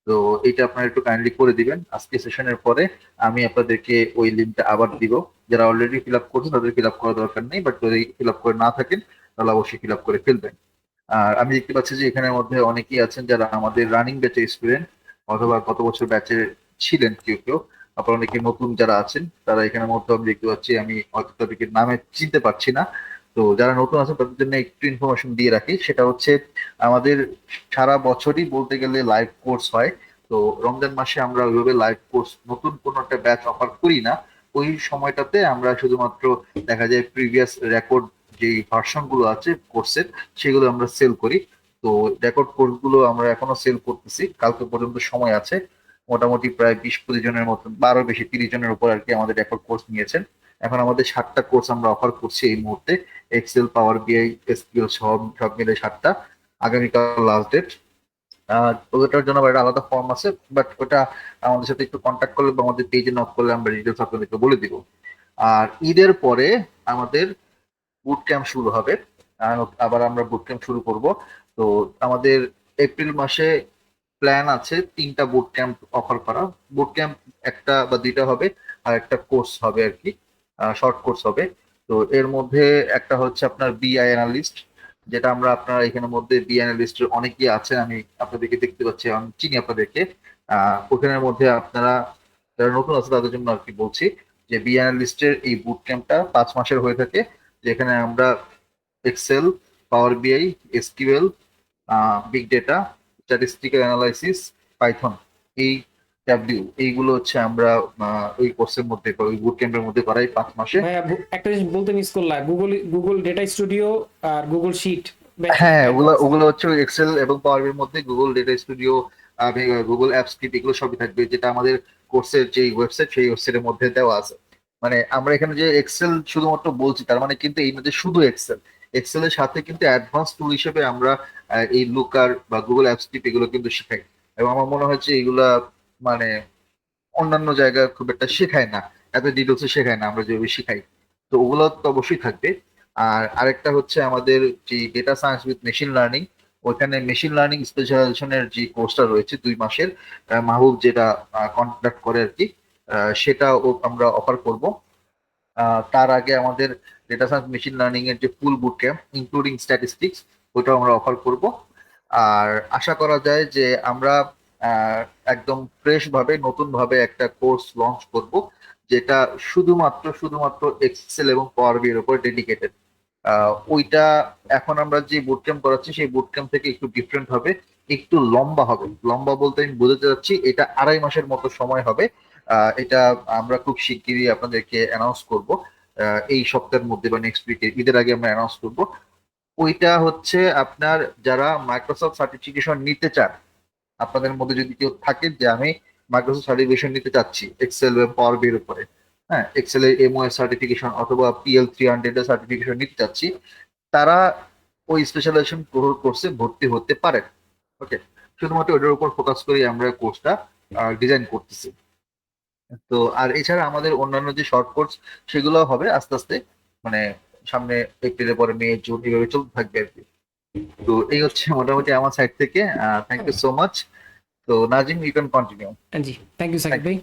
তো এটা আপনারা একটু কাইন্ডলি করে দিবেন। আজকে সেশনের পরে আমি আপনাদেরকে ওই লিঙ্কটা আবার দিব। যারা অলরেডি ফিল আপ করছেন তাদের ফিল আপ করার দরকার নেই, বাট যদি ফিল আপ করে না থাকেন তাহলে অবশ্যই ফিল আপ করে ফেলবেন। আর আমি দেখতে পাচ্ছি যে এখানের মধ্যে অনেকেই আছেন যারা আমাদের রানিং ব্যাচের স্টুডেন্ট অথবা গত বছর ব্যাচে ছিলেন কেউ কেউ। আবার অনেকে নতুন যারা আছেন তারা এখানের মধ্যে আমি দেখতে পাচ্ছি, আমি হয়তো তাদেরকে নামে চিনতে পারছি না। তো যারা নতুন আছেন তাদের জন্য একটু ইনফরমেশন দিয়ে রাখি, সেটা হচ্ছে আমাদের সারা বছরই বলতে গেলে লাইভ কোর্স হয়। তো রমজান মাসে আমরা ওইভাবে লাইভ কোর্স নতুন কোনো একটা ব্যাচ অফার করি না। ওই সময়টাতে আমরা শুধুমাত্র দেখা যায় প্রিভিয়াস রেকর্ড যে ভার্সন গুলো আছে কোর্সের সেগুলো আমরা সেল করি। তো রেকর্ড কোর্স গুলো আমরা এখনো সেল করতেছি, কালকে পর্যন্ত সময় আছে। মোটামুটি প্রায় 20-25 জনের মতন, 12 বেশি 30 জনের উপর আর কি আমাদের রেকর্ড কোর্স নিয়েছেন। এখন আমাদের 7টা কোর্স আমরা অফার করছি এই মুহূর্তে, এক্সেল, পাওয়ার বিআই, এসকিউএল সব সব মিলে 7টা। আগামীকাল লাস্ট ডেট। ওটার জন্য আবার একটা আলাদা ফর্ম আছে, বাট ওটা আমাদের সাথে একটু কন্ট্যাক্ট করলে বা আমাদের পেজে নক করলে আমরা ডিটেলস আপনাদেরকে বলে দিব। আর ঈদের পরে আমাদের বুট ক্যাম্প শুরু হবে। আবার আমরা বুট ক্যাম্প শুরু করব। তো আমাদের এপ্রিল মাসে প্ল্যান আছে 3টা বুট ক্যাম্প অফার করা। বুট ক্যাম্প একটা বা 2টা হবে, আর একটা কোর্স হবে আর কি, শর্ট কোর্স হবে। তো এর মধ্যে একটা হচ্ছে আপনার বিআই অ্যানালিস্ট, যেটা আমরা আপনার এখানের মধ্যে বি অ্যানালিস্টের অনেকেই আছেন, আমি আপনাদেরকে দেখতে পাচ্ছি, আমি চিনি আপনাদেরকে। ওখানের মধ্যে আপনারা যারা নতুন আছে তাদের জন্য আর কি বলছি যে বি অ্যানালিস্টের এই বুট ক্যাম্পটা 5 মাসের হয়ে থাকে, যেখানে আমরা এক্সেল, পাওয়ার বিআই, SQL, big data, statistical analysis, Python, এই ট্যাবলিউ, এইগুলো হচ্ছে আমরা ওই কোর্সের মধ্যে ওই বুট ক্যাম্পের মধ্যে করাই 5 মাসে। ভাইয়া একটা জিনিস বলতে মিস করলাম, গুগল গুগল ডেটা স্টুডিও আর গুগল শিট। হ্যাঁ, ওগুলো ওগুলো হচ্ছে এক্সেল এবং পাওয়ার এর মধ্যে Google data studio, Google app script, এগুলো সবই থাকবে, যেটা আমাদের কোর্সের যে ওয়েবসাইট সেই ওয়েবসাইটের মধ্যে দেওয়া আছে। মানে আমরা এখানে যে এক্সেল শুধুমাত্র বলছি তার মানে কিন্তু এই মধ্যে শুধু এক্সেল, এক্সেলের সাথে কিন্তু অ্যাডভান্স টুল হিসেবে আমরা এই লুকার বা গুগল অ্যাপ স্ক্রিপ্ট এগুলো কিন্তু শেখাই। এবং আমার মনে হচ্ছে এগুলা মানে অন্যান্য জায়গায় খুব একটা শেখায় না, এত ডিটেলসে শেখায় না আমরা যেভাবে শেখাই। তো ওগুলো তো অবশ্যই থাকবে। আর আরেকটা হচ্ছে আমাদের যে data science with machine learning, ওইখানে মেশিন লার্নিং স্পেশালাইজেশনের যে কোর্সটা রয়েছে 2 মাসের, মাহবুব যেটা কন্ডাক্ট করে আর কি, সেটা আমরা অফার করব। তার আগে আমাদের ডেটা সায়েন্স মেশিন লার্নিং এর যে ফুল বুট ক্যাম্প ইনক্লুডিং স্ট্যাটিস্টিক্স, ওটাও আমরা অফার করব। আর আশা করা যায় যে আমরা আহ, একদম ফ্রেশ ভাবে নতুন ভাবে একটা কোর্স লঞ্চ করব, যেটা শুধুমাত্র এক্সেল এবং পাওয়ার বি এর উপর ডেডিকেটেড। ওইটা এখন আমরা যে বুট ক্যাম্প করাচ্ছি সেই বুট ক্যাম্প থেকে একটু ডিফারেন্ট হবে, একটু লম্বা হবে। লম্বা বলতে আমি বোঝাতে চাচ্ছি এটা 2.5 মাসের মতো সময় হবে। এটা আমরা খুব শিগগিরই আপনাদেরকে অ্যানাউন্স করব, এই সপ্তাহের মধ্যে বা নেক্সট উইকে, ঈদের আগে আমরা অ্যানাউন্স করব। ওইটা হচ্ছে আপনার যারা মাইক্রোসফট সার্টিফিকেশন নিতে চান, আপনাদের মধ্যে যদি কেউ থাকে যে আমি মাইক্রোসফট সার্টিফিকেশন নিতে চাচ্ছি এক্সেল এবং পাওয়ার বির উপরে, হ্যাঁ, এক্সেল এর এমওএস সার্টিফিকেশন অথবা PL300 এর সার্টিফিকেশন নিতে চাচ্ছি, তারা ওই স্পেশালাইজেশন কোর্সে ভর্তি হতে পারেন। ওকে, শুধুমাত্র ওটার উপর ফোকাস করে আমরা কোর্সটা ডিজাইন করতেছি। তো আর এছাড়া আমাদের অন্যান্য যে শর্ট কোর্স সেগুলো হবে আস্তে আস্তে, মানে সামনে এপ্রিলের পরে মে জুন এভাবে চলতে থাকবে আর কি। তো এই হচ্ছে মোটামুটি আমার সাইড থেকে। Thank you so much. তো নাজিম, ইউ ক্যান কন্টিনিউ। জি, থ্যাংক ইউ সাকিব ভাই।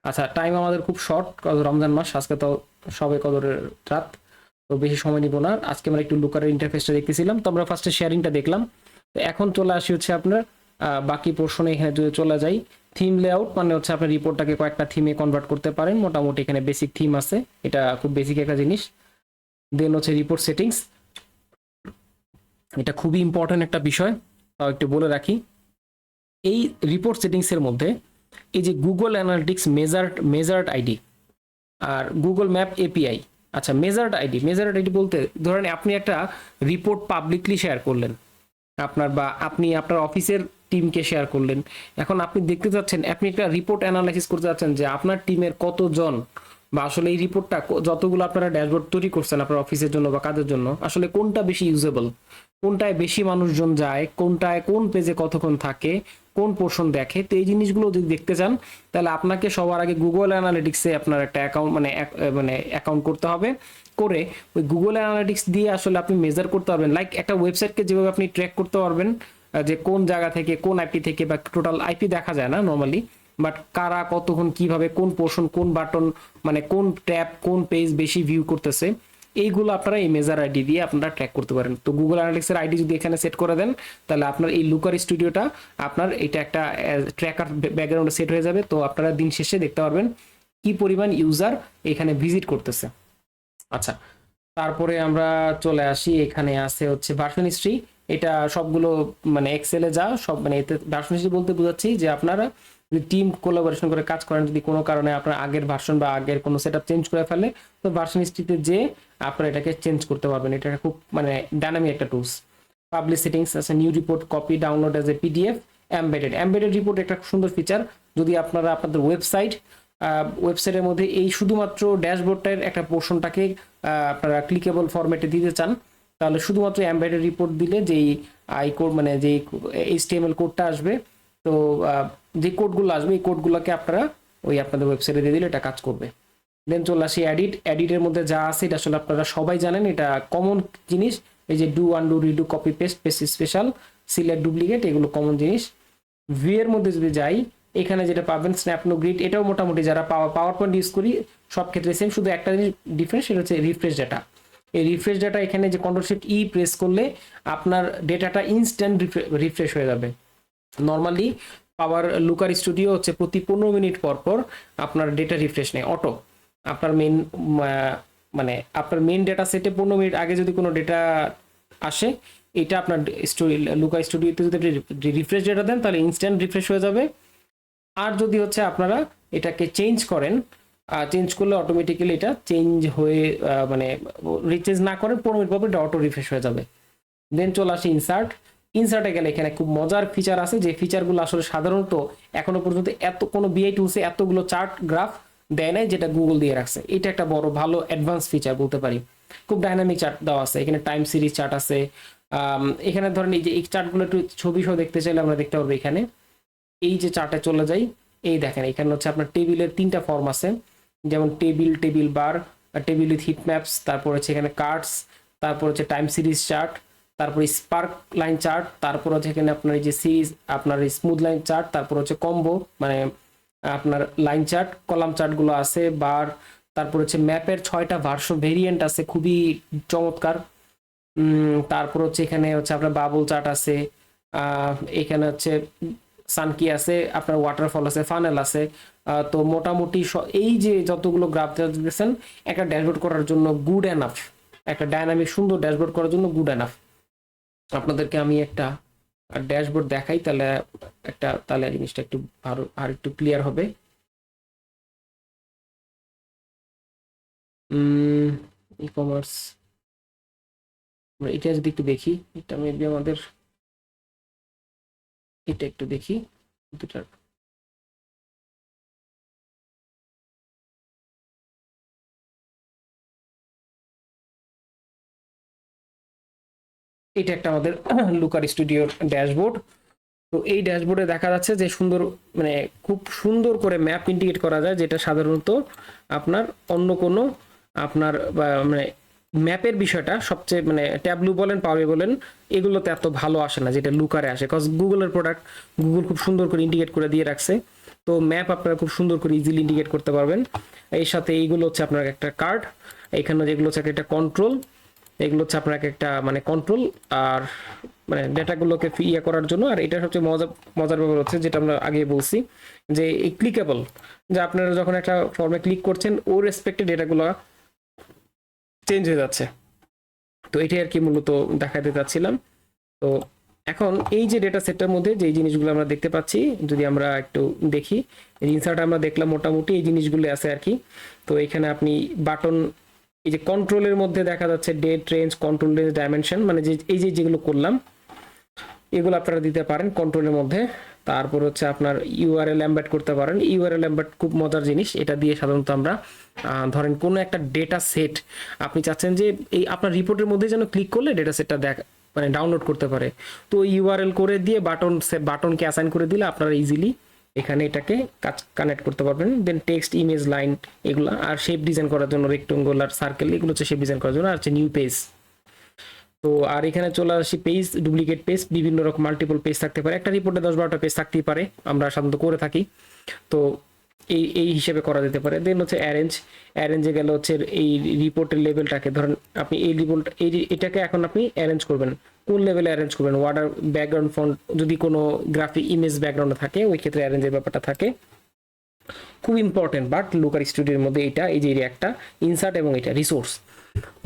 আচ্ছা, টাইম আমাদের খুব শর্ট, রমজান মাস আজকে, তো সবে কদরের রাত, তো বেশি সময় নিব না। আজকে আমরা একটু লুকারের ইন্টারফেসটা দেখতেছিলাম, তো আমরা ফার্স্টে শেয়ারিংটা দেখলাম। তো এখন চলে আসি হচ্ছে আপনার বাকি পোর্শনে। এখানে যদি চলে যাই, থিম লেআউট মানে হচ্ছে আপনার রিপোর্টটাকে কয়েকটা থিমে কনভার্ট করতে পারেন। মোটামুটি এখানে বেসিক থিম আছে, এটা খুব বেসিক একটা জিনিস। দেন হচ্ছে রিপোর্ট সেটিংস, এটা খুবই ইম্পর্টেন্ট একটা বিষয়, তাও একটু বলে রাখি। এই রিপোর্ট সেটিংসের মধ্যে এই যে গুগল অ্যানালিটিক্স মেজার্ড আইডি আর গুগল ম্যাপ এপিআই। আচ্ছা, মেজার্ড আইডি বলতে ধরেন আপনি একটা রিপোর্ট পাবলিকলি শেয়ার করলেন আপনার, বা আপনি আপনার অফিসের টিমকে শেয়ার করলেন। এখন আপনি দেখতে চাচ্ছেন, আপনি একটা রিপোর্ট অ্যানালাইসিস করতে চাচ্ছেন যে আপনার টিমের কতজন, বা আসলে এই রিপোর্টটা যতগুলো আপনারা ড্যাশবোর্ড তৈরি করছেন আপনার অফিসের জন্য বা কাজের জন্য, আসলে কোনটা বেশি ইউজেবল, কোনটায় বেশি মানুষজন যায়, কোনটায় কোন পেজে কতক্ষণ থাকে, কোন পোর্শন দেখে। তো এই জিনিসগুলো যদি দেখতে চান, তাহলে আপনাকে সবার আগে গুগল অ্যানালিটিক্সে আপনার একটা অ্যাকাউন্ট মানে অ্যাকাউন্ট করতে হবে। করে ওই গুগল অ্যানালিটিক্স দিয়ে আসলে আপনি মেজার করতে পারবেন, লাইক একটা ওয়েবসাইটকে যেভাবে আপনি ট্র্যাক করতে পারবেন যে কোন জায়গা থেকে কোন আইপি থেকে, বা টোটাল আইপি দেখা যায় না নর্মালি, বাট কারা কতক্ষণ কিভাবে কোন পোর্শন কোন বাটন মানে কোন ট্যাব কোন পেজ বেশি ভিউ করতেছে, এইগুলো আপনারা এই মেজার আইডি দিয়ে আপনারা ট্র্যাক করতে পারেন। তো গুগল অ্যানালিটিক্সের আইডি যদি এখানে সেট করে দেন, তাহলে আপনার এই লুকার স্টুডিওটা আপনার এটা একটা ট্র্যাকার ব্যাকগ্রাউন্ডে সেট হয়ে যাবে। তো আপনারা দিন শেষে দেখতে পারবেন কি পরিমাণ ইউজার এখানে ভিজিট করতেছে। আচ্ছা, তারপরে আমরা চলে আসি, এখানে আছে হচ্ছে ভার্সন হিস্ট্রি। এটা সবগুলো মানে এক্সেলে যা সব, মানে এতে ভার্সন হিস্ট্রি বলতে বোঝাচ্ছি যে আপনারা যদি টিম কোলাবোরেশন করে কাজ করেন, যদি কোনো কারণে আপনার আগের ভার্সন বা আগের কোনো সেটআপ চেঞ্জ করে ফেলে, তো ভার্সন হিস্ট্রিতে যে আপনারা এটাকে চেঞ্জ করতে পারবেন। এটা খুব মানে ডাইনামিক একটা টুলস। পাবলিশ সেটিংস আছে, new report copy download as a PDF, embedded report একটা সুন্দর ফিচার। যদি আপনারা আপনাদের ওয়েবসাইটের মধ্যে এই শুধুমাত্র ড্যাশবোর্ডটার একটা পোর্শনটাকে আপনারা ক্লিকেবল ফরম্যাটে দিতে চান, তাহলে শুধুমাত্র এমবেডেড রিপোর্ট দিলে যেই আই কোড মানে যেই HTML কোডটা আসবে, তো যে কোডগুলো আসবে এই কোডগুলোকে আপনারা ওই আপনাদের ওয়েবসাইটে দিয়ে দিলে এটা কাজ করবে। দেন চলে আসি এডিটের মধ্যে যা আছে এটা আসলে আপনারা সবাই জানেন, এটা কমন জিনিস। এই যে do undo redo copy paste special select duplicate, এগুলো কমন জিনিস। ভিউ এর মধ্যে যদি যাই, এখানে যেটা পাবেন স্ন্যাপ নো গ্রিড, এটাও মোটামুটি যারা পাওয়ার পয়েন্ট ইউজ করি সব ক্ষেত্রে সেম, শুধু একটা জিনিস ডিফারেন্স, সেটা হচ্ছে রিফ্রেশ ডাটা। এই রিফ্রেশ ডাটা এখানে যে কন্ট্রোল-শিফট-ই প্রেস করলে আপনার ডেটাটা ইনস্ট্যান্ট রিফ্রেশ হয়ে যাবে। নর্মালি পাওয়ার লুকার স্টুডিও হচ্ছে প্রতি 15 মিনিট পর পর আপনার ডেটা রিফ্রেশ নেয় অটো। আপনার মেইন ডেটা সেটে 15 মিনিট আগে যদি কোনো ডেটা আসে, এটা আপনার লুকার স্টুডিওতে যদি রিফ্রেশ ডেটা দেন তাহলে ইনস্ট্যান্ট রিফ্রেশ হয়ে যাবে। আর যদি হচ্ছে আপনারা এটাকে চেঞ্জ করেন, চেঞ্জ করলে অটোমেটিক্যালি এটা চেঞ্জ হয়ে মানে রিচেঞ্জ না করেন 15 মিনিট পর এটা অটো রিফ্রেশ হয়ে যাবে। দেন চলে আসে ইনসার্টে গেলে এখানে খুব মজার ফিচার আছে, যে ফিচারগুলো আসলে সাধারণত এখনো পর্যন্ত এত কোনো বিআই টুলসে এতগুলো চার্ট গ্রাফ দেয় নাই, যেটা গুগল দিয়ে রাখছে। এটা একটা বড় ভালো অ্যাডভান্স ফিচার বলতে পারি। খুব ডাইনামিক চার্ট দেওয়া আছে, এখানে টাইম সিরিজ চার্ট আছে। এখানে ধরেন এই যে এই চার্টগুলো একটু ছবি সহ দেখতে চাইলে আমরা দেখতে পারবো। এখানে এই যে চার্টে চলে যাই, এই দেখেন এখানে হচ্ছে আপনার টেবিলের 3টা ফর্ম আছে, যেমন table bar, table with heat maps, তারপর হচ্ছে এখানে কার্ডস, তারপর হচ্ছে টাইম সিরিজ চার্ট, তারপর স্পার্ক লাইন চার্ট, তারপর হচ্ছে এখানে আপনার এই যে সিরিজ আপনার স্মুথ লাইন চার্ট, তারপর হচ্ছে কম্বো মানে আপনার লাইন চার্ট, কলাম চার্টগুলো আছে, বার, তারপর হচ্ছে ম্যাপের 6টা ভার্সন ভেরিয়েন্ট আছে খুবই চমৎকার। তারপর হচ্ছে এখানে হচ্ছে আপনার বাবল চার্ট আছে, এখানে হচ্ছে সানকি আছে, আপনার ওয়াটারফল আছে, ফানেল আছে। তো মোটামুটি এই যে যতগুলো গ্রাফ দেখতেছেন একটা ড্যাশবোর্ড করার জন্য গুড এনাফ, একটা ডাইনামিক সুন্দর ড্যাশবোর্ড করার জন্য গুড এনাফ। আপনাদেরকে আমি একটা ড্যাশবোর্ড দেখাই, তাহলে জিনিসটা একটু আরো আর একটু ক্লিয়ার হবে। ই কমার্স এটা যদি একটু দেখি, এটা মেবি আমাদের এটা একটু দেখি দুটার। এটা একটা আমাদের লুকার স্টুডিওর ড্যাশবোর্ড। তো এই ড্যাশবোর্ডে দেখা যাচ্ছে যে সুন্দর মানে খুব সুন্দর করে ম্যাপ ইন্ডিকেট করা যায়, যেটা সাধারণত আপনার অন্য কোনো আপনার মানে ম্যাপের বিষয়টা সবচেয়ে মানে ট্যাবলু বলেন পাওয়ারে বলেন এগুলোতে এত ভালো আসে না, যেটা লুকারে আসে। কজ গুগলের প্রোডাক্ট গুগল খুব সুন্দর করে ইন্ডিকেট করে দিয়ে রাখছে। তো ম্যাপ আপনারা খুব সুন্দর করে ইজিলি ইন্ডিকেট করতে পারবেন। এর সাথে এইগুলো হচ্ছে আপনার একটা কার্ড, এখানে যেগুলো হচ্ছে একটা কন্ট্রোল, এগুলো হচ্ছে আপনার একটা মানে কন্ট্রোল আর মানে ডেটাগুলোকে ইয়ে করার জন্য। আর এটা সবচেয়ে মজার ব্যাপার হচ্ছে যেটা আমরা আগে বলছি, যে এই ক্লিকেবল, যে আপনারা যখন একটা ফর্মে ক্লিক করছেন ও রেসপেক্টে ডেটাগুলো চেঞ্জ হয়ে যাচ্ছে। তো এটাই আর কি মূলত দেখাতে চাচ্ছিলাম। তো এখন এই যে ডেটা সেটটার মধ্যে যে জিনিসগুলো আমরা দেখতে পাচ্ছি, যদি আমরা একটু দেখি, ইনসার্ট আমরা দেখলাম মোটামুটি এই জিনিসগুলো আছে আর কি। তো এখানে আপনি বাটন, এই যে কন্ট্রোলের মধ্যে দেখা যাচ্ছে date range, control range, dimension, মানে যে এই যে যেগুলো করলাম এগুলো আপনারা দিতে পারেন কন্ট্রোলের মধ্যে। তারপর হচ্ছে আপনার ইউআরএল এমবেড করতে পারেন। ইউআরএল এমবেড খুব মজার জিনিস, এটা দিয়ে সাধারণত আমরা ধরেন কোনো একটা ডেটা সেট আপনি চাচ্ছেন যে এই আপনার রিপোর্টের মধ্যে যেন ক্লিক করলে ডেটা সেটটা মানে ডাউনলোড করতে পারে। তো ইউআরএল করে দিয়ে বাটনকে অ্যাসাইন করে দিলে আপনারা ইজিলি এখানে এটাকে কানেক্ট করতে পারবেন। দেন টেক্সট, ইমেজ, লাইন এগুলো, আর শেপ ডিজাইন করার জন্য রেক্টেঙ্গুলার, সার্কেল, এগুলো হচ্ছে শেপ ডিজাইন করার জন্য। আর হচ্ছে নিউ পেজ। তো আর এখানে চলে আসি পেজ, ডুপ্লিকেট পেজ, বিভিন্ন রকম মাল্টিপল পেজ থাকতে পারে, একটা রিপোর্টে 10-12টা পেজ থাকতেই পারে, আমরা সাধারণত করে থাকি। তো এই হিসেবে করা যেতে পারে। দেন হচ্ছে অ্যারেঞ্জে গেলে হচ্ছে এই রিপোর্টের লেভেলটাকে ধরেন আপনি এই রিপোর্ট এটাকে এখন আপনি অ্যারেঞ্জ করবেন, কোন লেভেলে অ্যারেঞ্জ করবেন, ওয়াটার ব্যাকগ্রাউন্ড ফন্ট যদি কোনো গ্রাফিক ইমেজ ব্যাকগ্রাউন্ডে থাকে ওই ক্ষেত্রে অ্যারেঞ্জের ব্যাপারটা থাকে, খুব ইম্পর্টেন্ট। বাট লুকার স্টুডিওর মধ্যে এটা এই যে একটা ইনসার্ট এবং এটা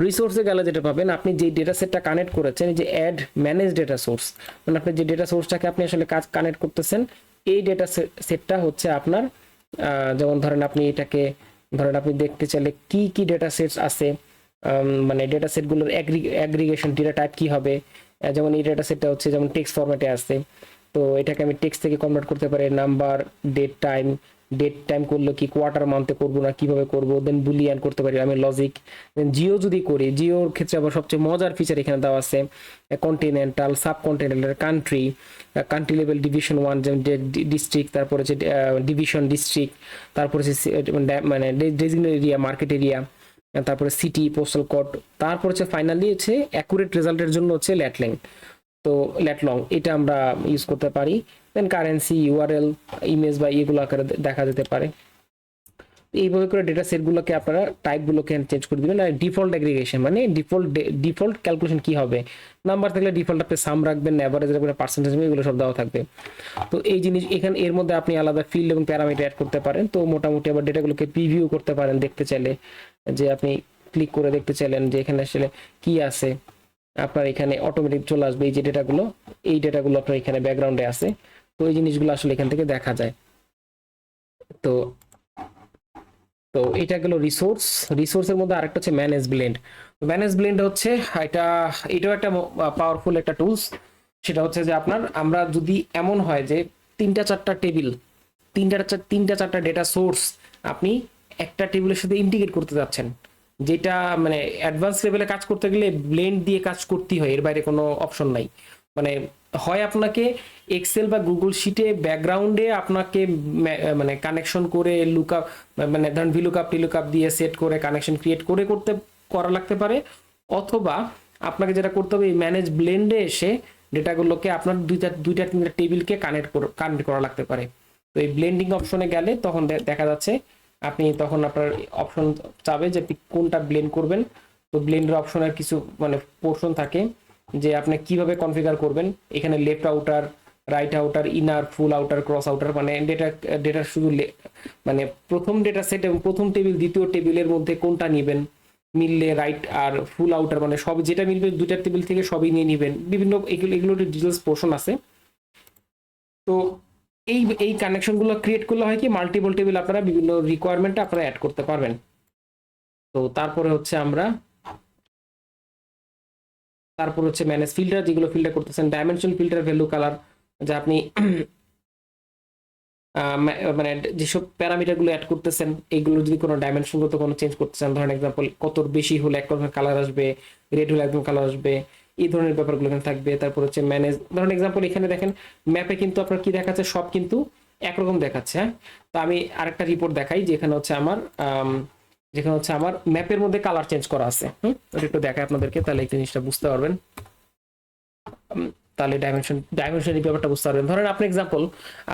রিসোর্সে গেলে যেটা পাবেন, আপনি যে ডেটা সেটটা কানেক্ট করেছেন, যে অ্যাড ম্যানেজ ডেটা সোর্স, মানে আপনি যে ডেটা সোর্সটাকে আপনি আসলে কানেক্ট করতেছেন এই ডেটা সেটটা হচ্ছে আপনার যেমন ধরেন আপনি এটাকে ধরেন আপনি দেখতে চাইলে কি কি ডেটা সেটস আছে, মানে ডেটা সেটগুলোর অ্যাগ্রিগেশন ডেটা টাইপ কি হবে। যেমন এই ডেটা সেটটা হচ্ছে যেমন টেক্সট ফরম্যাটে আছে, তো এটাকে আমি টেক্সট থেকে কনভার্ট করতে পারি নাম্বার, ডেট টাইম করলে কি কোয়ার্টার মান্থে করবো না কিভাবে করব, দেন বুলিয়ান করতে পারি আমি লজিক। দেন জিও যদি করি, জিওর ক্ষেত্রে আবার সবচেয়ে মজার ফিচার এখানে দেওয়া আছে continental, subcontinental, country level, division 1 যেমন ডিস্ট্রিক্ট, তারপরে হচ্ছে ডিভিশন ডিস্ট্রিক্ট, তারপরে হচ্ছে মানে ডেজিগনেটেড এরিয়া, মার্কেট এরিয়া, তারপরে সিটি, পোস্টাল কোড, তারপর হচ্ছে ফাইনালি হচ্ছে অ্যাকুরেট রেজাল্টের জন্য হচ্ছে ল্যাটলং এটা আমরা ইউজ করতে পারি। দেন কারেন্সি, ইউআরএল, ইমেজ বা এগুলো আকারে দেখা যেতে পারে। এইভাবে করে ডেটা সেটগুলোকে আপনারা টাইপগুলোকে চেঞ্জ করে দিবেন। আর ডিফল্ট অ্যাগ্রিগেশন মানে ডিফল্ট ক্যালকুলেশন কি হবে, নাম্বার থাকলে ডিফল্ট আপনি সাম রাখবেন, অ্যাভারেজ রাখবেন, পার্সেন্টেজ, এগুলো সব দেওয়া থাকবে। তো এই জিনিস এখানে এর মধ্যে আপনি আলাদা ফিল্ড এবং প্যারামিটার অ্যাড করতে পারেন। তো মোটামুটি আবার ডেটাগুলোকে প্রিভিউ করতে পারেন দেখতে চাইলে, যে আপনি ক্লিক করে দেখতে চাইলেন যে এখানে আসলে কি আছে, আপনার এখানে অটোমেটিক চলে আসবে এই যে ডেটাগুলো, এই ডেটাগুলো আপনার এখানে ব্যাকগ্রাউন্ডে আছে। তো এই জিনিসগুলো আসলে এখান থেকে দেখা যায়। তো তো এটা গেল রিসোর্সের মধ্যে আরেকটা হচ্ছে ম্যানেজ ব্লেন্ড হচ্ছে এটাও একটা পাওয়ারফুল একটা টুলস। সেটা হচ্ছে যে আমরা যদি এমন হয় যে তিনটা চারটা টেবিল, তিনটা চারটা ডেটা সোর্স আপনি একটা টেবিলের সাথে ইন্টিগ্রেট করতে যাচ্ছেন, যেটা মানে অ্যাডভান্স লেভেলে কাজ করতে গেলে ব্লেন্ড দিয়ে কাজ করতেই হয়, এর বাইরে কোনো অপশন নাই। মানে হয় আপনাকে এক্সেল বা গুগল শিটে ব্যাকগ্রাউন্ডে আপনাকে মানে কানেকশন করে লুকআপ, মানে ধরেন ভিলুকআপ টিলুকআপ দিয়ে সেট করে কানেকশন ক্রিয়েট করে করা লাগতে পারে, অথবা আপনাকে যেটা করতে হবে এই ম্যানেজ ব্লেন্ডে এসে ডেটাগুলোকে আপনার দুইটা তিনটা টেবিলকে কানেক্ট করা লাগতে পারে। তো এই ব্লেন্ডিং অপশনে গেলে তখন দেখা যাচ্ছে আপনি তখন আপনার অপশন চাবে যে আপনি কোনটা ব্লেন্ড করবেন। তো ব্লেন্ডের অপশনের কিছু মানে পোর্শন থাকে যে আপনি কিভাবে কনফিগার করবেন। এখানে left outer, right outer, inner, full outer, cross outer, মানে ডেটা শুধু মানে প্রথম ডেটা সেট এবং প্রথম টেবিল দ্বিতীয় টেবিলের মধ্যে কোনটা নেবেন, মিললে রাইট আর ফুল আউটার মানে সব যেটা মিলবে দুইটা টেবিল থেকে সবই নিয়ে নেবেন, বিভিন্ন এগুলোর ডিটেলস পোর্শন আছে। তো এই কানেকশনগুলো ক্রিয়েট করলে হয় কি মাল্টিপল টেবিল আপনারা বিভিন্ন রিকোয়ারমেন্টে আপনারা অ্যাড করতে পারবেন। তো তারপর হচ্ছে ম্যানেজ ফিল্টার, যেগুলো ফিল্টার করতেছেন, ডাইমেনশন ফিল্টার, ভ্যালু কালার, যা আপনি মানে যেসব প্যারামিটার গুলো অ্যাড করতেছেন এইগুলো যদি কোনো ডাইমেনশনগত কোনো চেঞ্জ করতেছেন, ধরেন এক্সাম্পল কত বেশি হলে এক ধরনের কালার আসবে, রেড হলে একদম কালার আসবে, এই ধরনের ব্যাপারগুলো এখানে থাকবে। তারপর হচ্ছে ম্যানেজ, ধরেন এক্সাম্পল এখানে দেখেন ম্যাপে কিন্তু আপনার কি দেখাচ্ছে, সব কিন্তু একরকম দেখাচ্ছে। হ্যাঁ, তো আমি আরেকটা রিপোর্ট দেখাই যেখানে হচ্ছে আমার ম্যাপের মধ্যে কালার চেঞ্জ করা আছে। ওটা একটু দেখাই আপনাদেরকে, তাহলে এই জিনিসটা বুঝতে পারবেন। তাহলে ডাইমেনশন এই ব্যাপারটা বুঝতে পারবেন। ধরেন আপনি এক্সাম্পল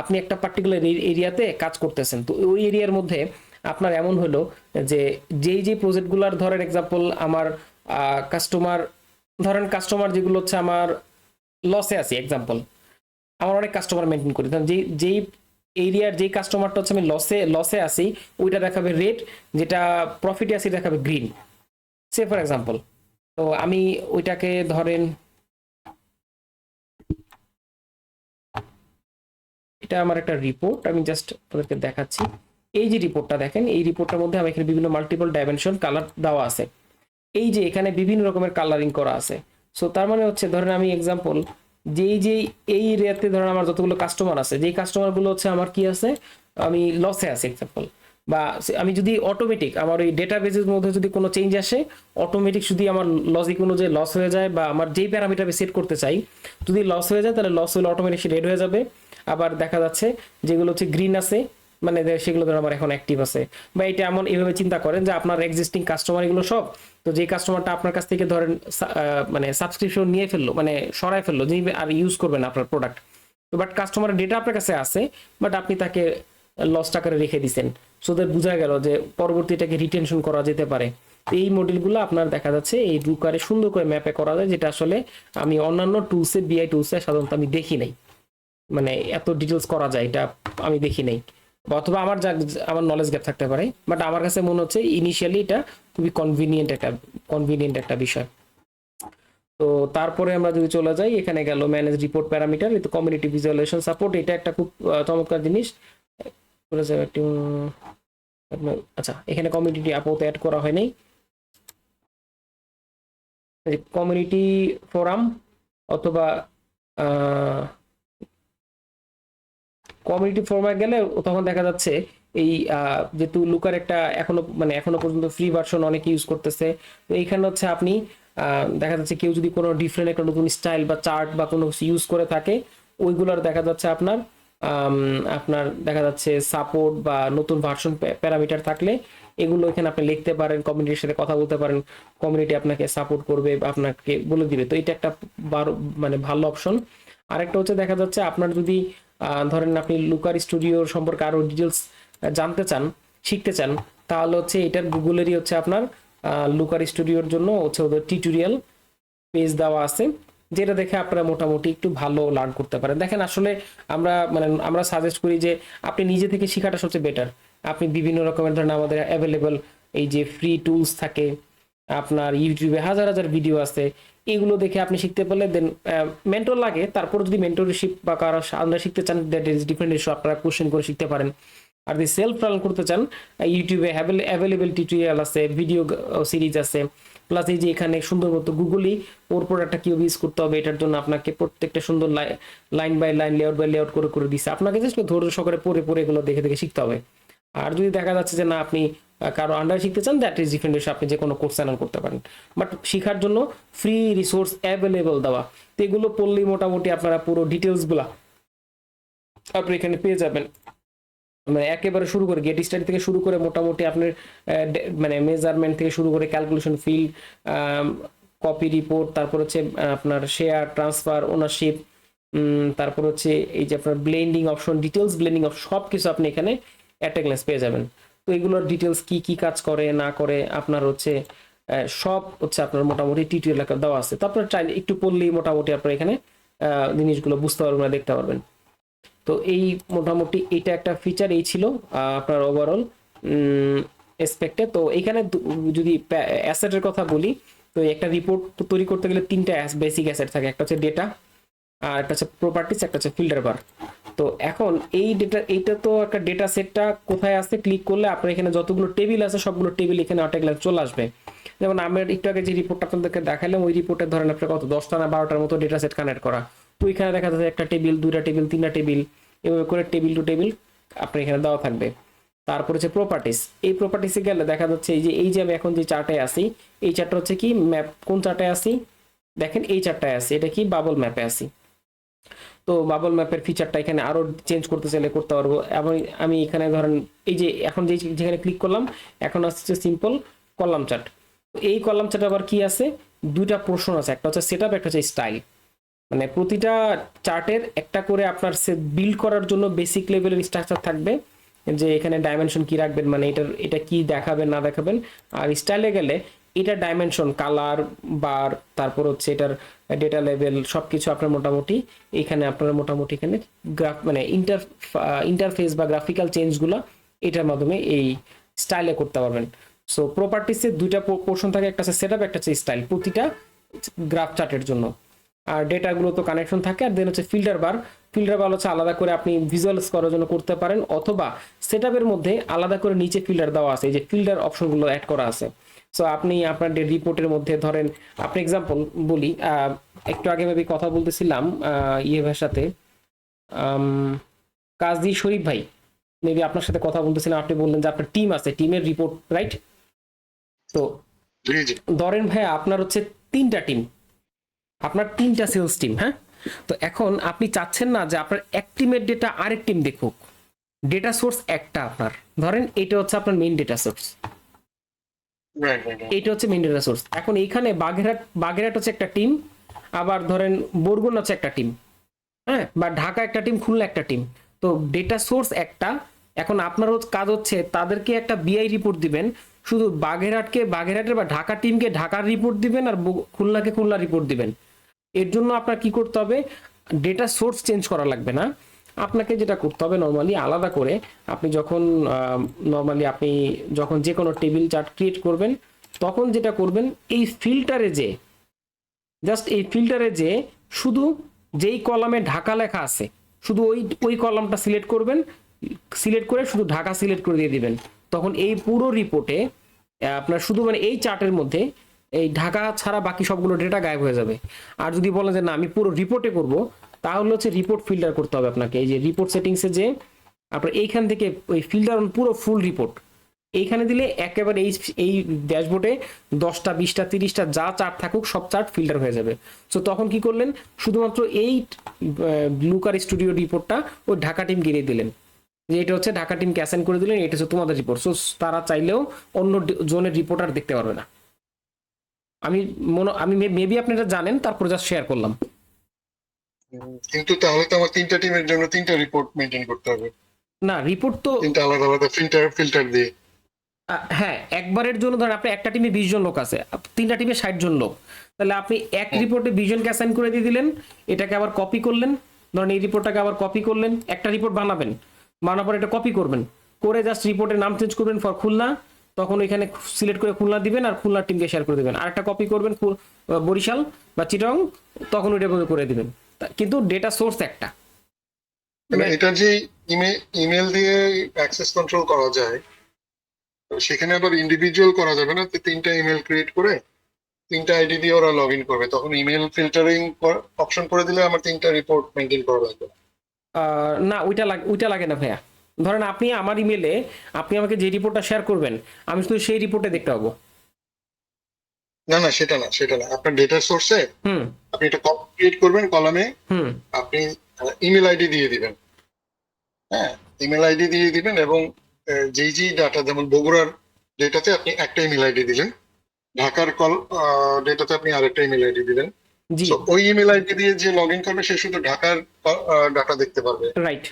আপনি একটা পার্টিকুলার এরিয়াতে কাজ করতেছেন, তো ওই এরিয়ার মধ্যে আপনার এমন হলো যে যেই প্রজেক্টগুলোর ধরেন এক্সাম্পল আমার কাস্টমার যেগুলো হচ্ছে আমার লসে আছে, এক্সাম্পল আমার অনেক কাস্টমার মেনটেন করি, যেই এরিয়ার যেই কাস্টমারটা হচ্ছে আমি লসে আছি ওইটা দেখাবে রেড, যেটা প্রফিটে আছে দেখাবে গ্রিন, সে ফর এক্সাম্পল। তো আমি ওইটাকে ধরেন এটা আমার একটা রিপোর্ট, আমি জাস্ট আপনাদেরকে দেখাচ্ছি। এই যে রিপোর্টটা দেখেন, এই রিপোর্টটার মধ্যে আমি এখানে বিভিন্ন মাল্টিপল ডাইমেনশন কালার দেওয়া আছে, এই যে এখানে বিভিন্ন রকমের কালারিং করা আছে। সো তার মানে হচ্ছে ধরেন আমি এক্সাম্পল যেই এই এরিয়াতে ধরেন আমার যতগুলো কাস্টমার আছে, যেই কাস্টমারগুলো হচ্ছে আমার কি আছে, আমি লসে আছে এক্সাম্পল, বা আমি যদি অটোমেটিক আমার ওই ডেটাবেসের মধ্যে যদি কোনো চেঞ্জ আসে, অটোমেটিক যদি আমার লজিক অনুযায়ী লস হয়ে যায়, বা আমার যেই প্যারামিটার আমি সেট করতে চাই যদি লস হয়ে যায়, তাহলে লস হলে অটোমেটিক রেড হয়ে যাবে। আবার দেখা যাচ্ছে যেগুলো হচ্ছে গ্রিন আছে মানে সেগুলো ধর আমার এখন অ্যাক্টিভ আছে। বা এটা এইভাবে চিন্তা করেন যে আপনার এক্সিস্টিং কাস্টমার এগুলো সব, তো যে কাস্টমারটা আপনার কাছ থেকে ধরেন মানে সাবস্ক্রিপশন নিয়ে ফেললো, মানে সরাই ফেললো, যে আর ইউজ করবেন আপনার প্রোডাক্ট, তো বাট কাস্টমারের ডেটা আপনার কাছে আছে, বাট আপনি তাকে লস টাকারে রেখে দিচ্ছেন, সো বোঝা গেল যে পরবর্তী এটাকে রিটেনশন করা যেতে পারে। এই মডেলগুলো আপনার দেখা যাচ্ছে এই রুকারে সুন্দর করে ম্যাপে করা যায়, যেটা আসলে আমি অন্যান্য টুলসে বিআই টুলসে সাধারণত আমি দেখি নাই, মানে এত ডিটেলস করা যায় এটা আমি দেখি নাই, অথবা আমার নলেজ গ্যাপ থাকতে পারে, বাট আমার কাছে মনে হচ্ছে ইনিশিয়ালি এটা খুবই কনভিনিয়েন্ট একটা বিষয়। তো তারপরে আমরা যদি চলে যাই, এখানে গেল ম্যানেজ রিপোর্ট প্যারামিটার, এই তো কমিউনিটি ভিজুয়ালাইজেশন সাপোর্ট, এটা একটা খুব চমৎকার জিনিস। আচ্ছা, এখানে কমিউনিটি আপাতত অ্যাড করা হয় নাই, কমিউনিটি ফোরাম অথবা কমিউনিটি ফোরামে গেলে তখন দেখা যাচ্ছে এই যেহেতু লুকার একটা এখনো পর্যন্ত ফ্রি ভার্সন অনেকে ইউজ করতেছে, তো এইখানে হচ্ছে আপনি দেখা যাচ্ছে কেউ যদি কোনো ডিফারেন্ট একটা নতুন স্টাইল বা চার্ট বা কোনো কিছু ইউজ করে থাকে, ওইগুলোর দেখা যাচ্ছে আপনার দেখা যাচ্ছে সাপোর্ট বা নতুন ভার্সন প্যারামিটার থাকলে এগুলো এখানে আপনি লিখতে পারেন, কমিউনিটির সাথে কথা বলতে পারেন, কমিউনিটি আপনাকে সাপোর্ট করবে, আপনাকে বলে দিবে। তো এটা একটা মানে ভালো অপশন। আরেকটা হচ্ছে দেখা যাচ্ছে আপনার যদি ধরেন আপনি লুকার স্টুডিওর সম্পর্কে আরো ডিটেলস জানতে চান, শিখতে চান, তাহলে হচ্ছে এটার গুগলেরই হচ্ছে আপনার লুকার স্টুডিওর জন্য হচ্ছে ওদের টিউটোরিয়াল পেজ দেওয়া আছে, যেটা দেখে আপনারা মোটামুটি একটু ভালো লার্ন করতে পারেন। দেখেন আসলে আমরা সাজেস্ট করি যে আপনি নিজে থেকে শেখাটা সবচেয়ে বেটার। আপনি বিভিন্ন রকমের ধরেন আমাদের অ্যাভেলেবল এই যে ফ্রি টুলস থাকে, আপনার ইউটিউবে হাজার হাজার ভিডিও আছে, এগুলো দেখে আপনি শিখতে পারলে দেন মেন্টর লাগে, তারপর যদি মেন্টরশিপ বা কারো আমরা শিখতে চান দ্যাট ইজ ডিফারেন্ট ইস্যু, আপনারা কোশ্চেন করে শিখতে পারেন। আর যদি সেলফ রান করতে চান, ইউটিউবে অ্যাভেলেবেল টিউটোরিয়াল আছে, ভিডিও সিরিজ আছে, প্লাস এই যে এখানে সুন্দর মতো গুগলি ওর প্রোডাক্টটা কিভাবে ইউজ করতে হবে এটার জন্য আপনাকে প্রত্যেকটা সুন্দর line by line, layout by layout করে করে দিচ্ছে। আপনাকে জাস্ট ধৈর্য সহকারে পড়ে পড়ে এগুলো দেখে দেখে শিখতে হবে। আর যদি দেখা যাচ্ছে যে না আপনি কারো আন্ডার শিখতে চান, দ্যাট ইজ ডিফারেন্ট বিষয়, আপনি যে কোনো কোর্স চ্যানেল করতে পারেন। বাট শেখার জন্য ফ্রি রিসোর্স অ্যাভেলেবল দেওয়া, তো এগুলো পড়লেই মোটামুটি আপনারা পুরো ডিটেলসগুলা আপনি এখানে পেয়ে যাবেন। মানে একেবারে শুরু করে গেট স্টাডি থেকে শুরু করে মোটামুটি আপনার মানে মেজারমেন্ট থেকে শুরু করে ক্যালকুলেশন, ফিল্ড, কপি রিপোর্ট, তারপর হচ্ছে আপনার শেয়ার ট্রান্সফার, ওনারশিপ, তারপর হচ্ছে এই যে আপনার blending option, details blending option, সব কিছু আপনি এখানে একটা গ্লান্স পেয়ে যাবেন। তো এগুলোর ডিটেলস কি কি কাজ করে না করে আপনার হচ্ছে সব হচ্ছে আপনার মোটামুটি টিউটোরিয়াল দেওয়া আছে। তো আপনার চাইলে একটু পড়লেই মোটামুটি আপনার এখানে জিনিসগুলো বুঝতে পারবেন, দেখতে পারবেন। তো এই মোটামুটি এটা একটা ফিচার এই ছিল আপনার ওভারঅল এসপেক্টে। তো এখানে যদি অ্যাসেটের কথা বলি, তো একটা রিপোর্ট তৈরি করতে গেলে তিনটা বেসিক অ্যাসেট থাকে, একটা হচ্ছে ডেটা, আর একটা হচ্ছে প্রপার্টিস, একটা হচ্ছে ফিল্টার বার। তো এখন এই ডেটা, এইটা তো একটা ডেটা সেটটা কোথায় আছে, ক্লিক করলে আপনার এখানে যতগুলো টেবিল আছে সবগুলো টেবিল এখানে অটোগ্লাস চলে আসবে। যেমন আমরা একটু আগে যে রিপোর্টটা আপনাদেরকে দেখালাম, ওই রিপোর্টে ধরেন আপনার কত 10টা না 12টার মতো ডেটা সেট কানেক্ট করা। তো এখানে দেখা যাচ্ছে একটা টেবিল, দুইটা টেবিল, তিনটা টেবিল, এভাবে করে টেবিল টু টেবিল আপনার এখানে দেওয়া থাকবে। তারপর হচ্ছে প্রপার্টিস, এই প্রপার্টিসে গেলে দেখা যাচ্ছে এই যে আমি এখন যে চার্টে আছি, এই চার্টটা হচ্ছে কি ম্যাপ, কোন চার্টে আছি দেখেন, এই চার্টটায় আছি, এটা কি বাবল ম্যাপে আছি। তো বাবল ম্যাপের ফিচারটা এখানে আরো চেঞ্জ করতে চাইলে করতে পারবো। এবং আমি এখানে ধরেন এই যে এখন যেখানে ক্লিক করলাম, এখন আসছে সিম্পল কলাম চার্ট। এই কলাম চার্ট আবার কি আছে, দুইটা পোর্শন আছে, একটা হচ্ছে সেটআপ, একটা হচ্ছে স্টাইল। মানে প্রতিটা চার্টের একটা করে আপনার বিল্ড করার জন্য বেসিক লেভেলের স্ট্রাকচার থাকবে, যে এখানে ডাইমেনশন কি রাখবেন, মানে এটা কি দেখাবেন না দেখাবেন। আর স্টাইলে গেলে এটা ডাইমেনশন, কালার, বার, তারপর হচ্ছে এটার ডেটা লেভেল সবকিছু আপনার মোটামুটি এখানে আপনারা মোটামুটি এখানে গ্রাফ মানে ইন্টারফেস বা গ্রাফিক্যাল চেঞ্জগুলো এটার মাধ্যমে এই স্টাইলে করতে পারবেন। সো প্রপার্টিসে দুইটা পোর্শন থাকে, একটা হচ্ছে সেটআপ, একটা হচ্ছে স্টাইল, প্রতিটা গ্রাফ চার্টের জন্য। আর ডেটাগুলো তো কানেকশন থাকে। আর দেন হচ্ছে ফিল্টার বার, ফিল্টার বার হচ্ছে আলাদা করে আপনি ভিজুয়ালাইজ করার জন্য করতে পারেন, অথবা সেটআপের মধ্যে আলাদা করে নিচে ফিল্টার দেওয়া আছে, এই যে ফিল্টার অপশনগুলো অ্যাড করা আছে। সো আপনি আপনার রিপোর্টের মধ্যে ধরেন, আপনি এক্সাম্পল বলি, একটু আগে আমি কথা বলতেছিলাম ইয়ে ভাষাতে, কাজী শরীফ ভাই, মেবি আপনার সাথে কথা বলতেছিলাম, আপনি বললেন যে আপনার টিম আছে, টিমের রিপোর্ট, রাইট? তো জি জি। ধরেন ভাই আপনার হচ্ছে 3টা টিম, আপনার 3টা সেলস টিম, হ্যাঁ? তো এখন আপনি চাচ্ছেন না যে আপনার এক টিমের ডেটা আরেক টিম দেখুক, ডেটা সোর্স একটা আপনার, ধরেন এটা হচ্ছে আপনার main data source, right right. এটা হচ্ছে মেইন ডেটা সোর্স। এখন এইখানে বাগেরহাট হচ্ছে একটা টিম, আবার ধরেন বরগুনা হচ্ছে একটা টিম, হ্যাঁ, বা ঢাকা একটা টিম, খুলনা একটা টিম। তো ডেটা সোর্স একটা। এখন আপনার কাজ হচ্ছে তাদেরকে একটা বিআই রিপোর্ট দিবেন, শুধু বাগেরহাটের বা ঢাকা টিমকে ঢাকার রিপোর্ট দিবেন, আর খুলনাকে খুলনা রিপোর্ট দিবেন। এর জন্য আপনার কি করতে হবে, ডেটা সোর্স চেঞ্জ করা লাগবে না। আপনাকে যেটা করতে হবে নর্মালি আলাদা করে, আপনি যখন যে কোনো টেবিল চার্ট ক্রিয়েট করবেন, তখন যেটা করবেন, এই ফিল্টারে যে শুধু যেই কলামে ঢাকা লেখা আছে, শুধু ওই কলামটা সিলেক্ট করবেন, সিলেক্ট করে শুধু ঢাকা সিলেক্ট করে দিয়ে দিবেন। তখন এই পুরো রিপোর্টে আপনার শুধু মানে এই চার্টের মধ্যে এই ঢাকা ছাড়া বাকি সবগুলো ডেটা গায়েব হয়ে যাবে। আর যদি বলেন যে না আমি পুরো রিপোর্টে করব, তাহলে হচ্ছে রিপোর্ট ফিল্টার করতে হবে আপনাকে। এই যে রিপোর্ট সেটিংসে যে আপনার এইখান থেকে ওই ফিল্টার অন পুরো ফুল রিপোর্ট এইখানে দিলে একেবারে এই ড্যাশবোর্ডে 10টা 20টা 30টা যা চার্ট থাকুক সব চার্ট ফিল্টার হয়ে যাবে। সো তখন কি করলেন, শুধুমাত্র এই লুকার স্টুডিও রিপোর্টটা ওই ঢাকা টিম গিয়ে দিলেন, যে এটা হচ্ছে ঢাকা টিমকে অ্যাসাইন করে দিলেন, এটা হচ্ছে তোমাদের রিপোর্ট। সো তারা চাইলেও অন্য জোনের রিপোর্ট আর দেখতে পারবে না। আমি মেবি আপনি এটা জানেন, তারপর জাস্ট শেয়ার করলাম। কিন্তু তাহলে তো আমার 3টা টিমের জন্য 3টা রিপোর্ট মেনটেন করতে হবে, না রিপোর্ট তো 3টা আলাদা আলাদা ফিল্টার দিয়ে। হ্যাঁ, একবারের জন্য ধরেন আপনি একটা টিমে 20 জন লোক আছে, 3টা টিমে 60 জন লোক, তাহলে আপনি এক রিপোর্টে 20 জনকে অ্যাসাইন করে দিয়ে দিলেন, এটাকে আবার কপি করলেন, ধরেন এই রিপোর্টটাকে আবার কপি করলেন, একটা রিপোর্ট বানাবেন, বানানোর পর এটা কপি করবেন, করে জাস্ট রিপোর্টের নাম চেঞ্জ করবেন ফর খুলনা, তখন ওইখানে সিলেক্ট করে খুলনা দিবেন আর খুলনার টিমকে শেয়ার করে দিবেন। আরেকটা কপি করবেন বরিশাল বা চিটাগং, তখন ওইটা করে দিবেন, কিন্তু ডেটা সোর্স একটা। মানে এটা যে ইমেল দিয়ে অ্যাক্সেস কন্ট্রোল করা যায়, তো সেখানে আবার ইন্ডিভিজুয়াল করা যাবে না, তো 3টা ইমেল ক্রিয়েট করে 3টা আইডি দিয়ে ওরা লগ ইন করবে, তখন ইমেল ফিল্টারিং অপশন করে দিলে আমার 3টা রিপোর্ট মেনটেন করা লাগবে না। না, ওইটা লাগে না ভাইয়া। ধরেন আপনি আমার ইমেলে আপনি আমাকে যে রিপোর্টটা শেয়ার করবেন, আমি শুধু সেই রিপোর্টে দেখতে পাবো। না না, সেটা না, আপনার ডেটা সোর্সে হুম আপনি একটা কলাম ক্রিয়েট করবেন, কলামে হুম আপনি ইমেল আইডি দিয়ে দিবেন। হ্যাঁ, ইমেল আইডি দিয়ে দিবেন, এবং যেই ডাটা, যেমন বগুড়ার ডেটাতে আপনি একটা ইমেল আইডি দিলেন, ঢাকার ডেটাতে আপনি আরেকটা ইমেল আইডি দিলেন। জি, তো ওই ইমেল আইডি দিয়ে যে লগ ইন করবে সে শুধু ঢাকার ডাটা দেখতে পারবে। রাইট।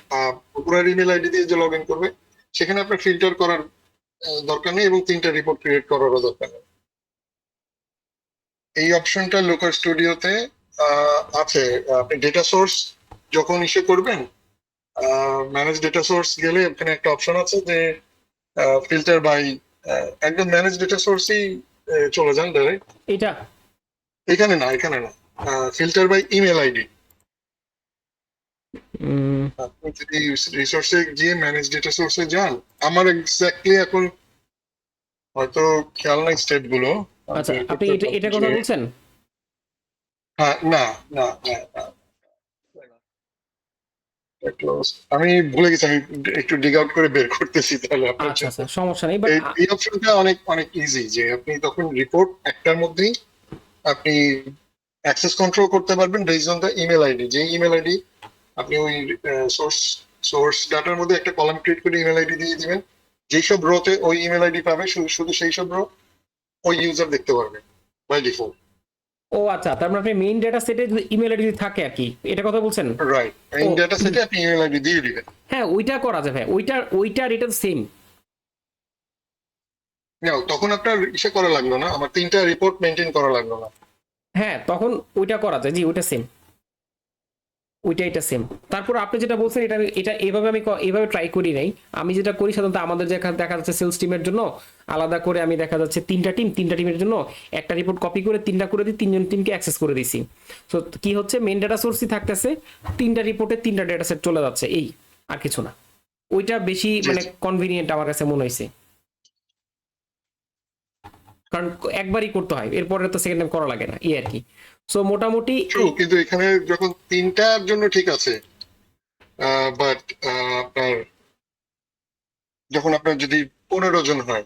বগুড়ার ইমেল আইডি দিয়ে যে লগ ইন করবে সেখানে আপনার ফিল্টার করার দরকার নেই, এবং 3টা রিপোর্ট ক্রিয়েট করারও দরকার নেই। এই অপশনটা লোকাল স্টুডিওতে আছে। আপনি ডেটা সোর্স যখন ইস্যু করবেন, ম্যানেজ ডেটা সোর্স গেলে ওখানে একটা অপশন আছে যে ফিল্টার বাই, একদম ম্যানেজ ডেটা সোর্সই চলে যান ডাইরেক্ট। এটা এখানে না, ফিল্টার বাই ইমেল আইডি। উম, আপনি যদি রিসোর্সে গিয়ে ম্যানেজ ডেটা সোর্সে যান, আমার এক্স্যাক্টলি এখন হয়তো খেয়াল নাই স্টেপ গুলো। আচ্ছা, আপনি এটা কথা বলছেন? হ্যাঁ, না না না না, আমি ভুলে গেছি, আমি একটু ডিগ আউট করে বের করতেছি তাহলে আপনার আচ্ছা জন্য। আচ্ছা, সমস্যা নেই, বাট এই অপশনটা অনেক অনেক ইজি, যে আপনি তখন রিপোর্ট একটার মধ্যেই আপনি অ্যাক্সেস কন্ট্রোল করতে পারবেন based on the email ID. যে ইমেল আইডি আপনি ওই সোর্স ডাটার মধ্যে একটা কলাম ক্রিয়েট করে ইমেল আইডি দিয়ে দিবেন, যেই সব রোতে ওই ইমেল আইডি পাবে শুধু শুধু সেই সব রো ওই ইউজার দেখতে পারবে বাই ডিফল্ট। ও আচ্ছা, তার মানে আপনি মেইন ডেটা সেটে যদি ইমেল আইডি থাকে আর কি, এটা কথা বলছেন? রাইট, এই ডেটা সেটে আপনি ইমেল আইডি দিয়ে দিবেন। হ্যাঁ, ওইটা করা যাবে, ওইটা আর এটা সেম। নাও, তখন আপনার ইসে করা লাগলো না, আমার 3টা রিপোর্ট মেনটেন করা লাগলো না। হ্যাঁ, তখন ওইটা করা যায়, জি ওইটা সেম, এটা সেম। তারপর আপনি যেটা বলছেন, এটা এভাবে আমি এভাবে ট্রাই করি নাই। আমি যেটা করি সাধারণত, আমাদের দেখা যাচ্ছে সেলস টিমের জন্য আলাদা করে আমি দেখা যাচ্ছে 3টা টিমের জন্য একটা রিপোর্ট কপি করে 3টা করে দিই, 3জন টিমকে অ্যাক্সেস করে দিছি। তো কি হচ্ছে, মেন ডেটা সোর্সই থাকতেছে, 3টা রিপোর্টে 3টা ডেটা সেট চলে যাচ্ছে, এই আর কিছু না। ওইটা বেশি মানে কনভিনিয়েন্ট আমার কাছে মনে হয়েছে, কারণ একবারই করতে হয়, এরপরে তো সেকেন্ড টাইম করা লাগে না, এই আর কি। সো মোটামুটি ট্রু, কিন্তু এখানে যখন 3টার জন্য ঠিক আছে, বাট আপনার যখন আপনার যদি 15 জন হয়,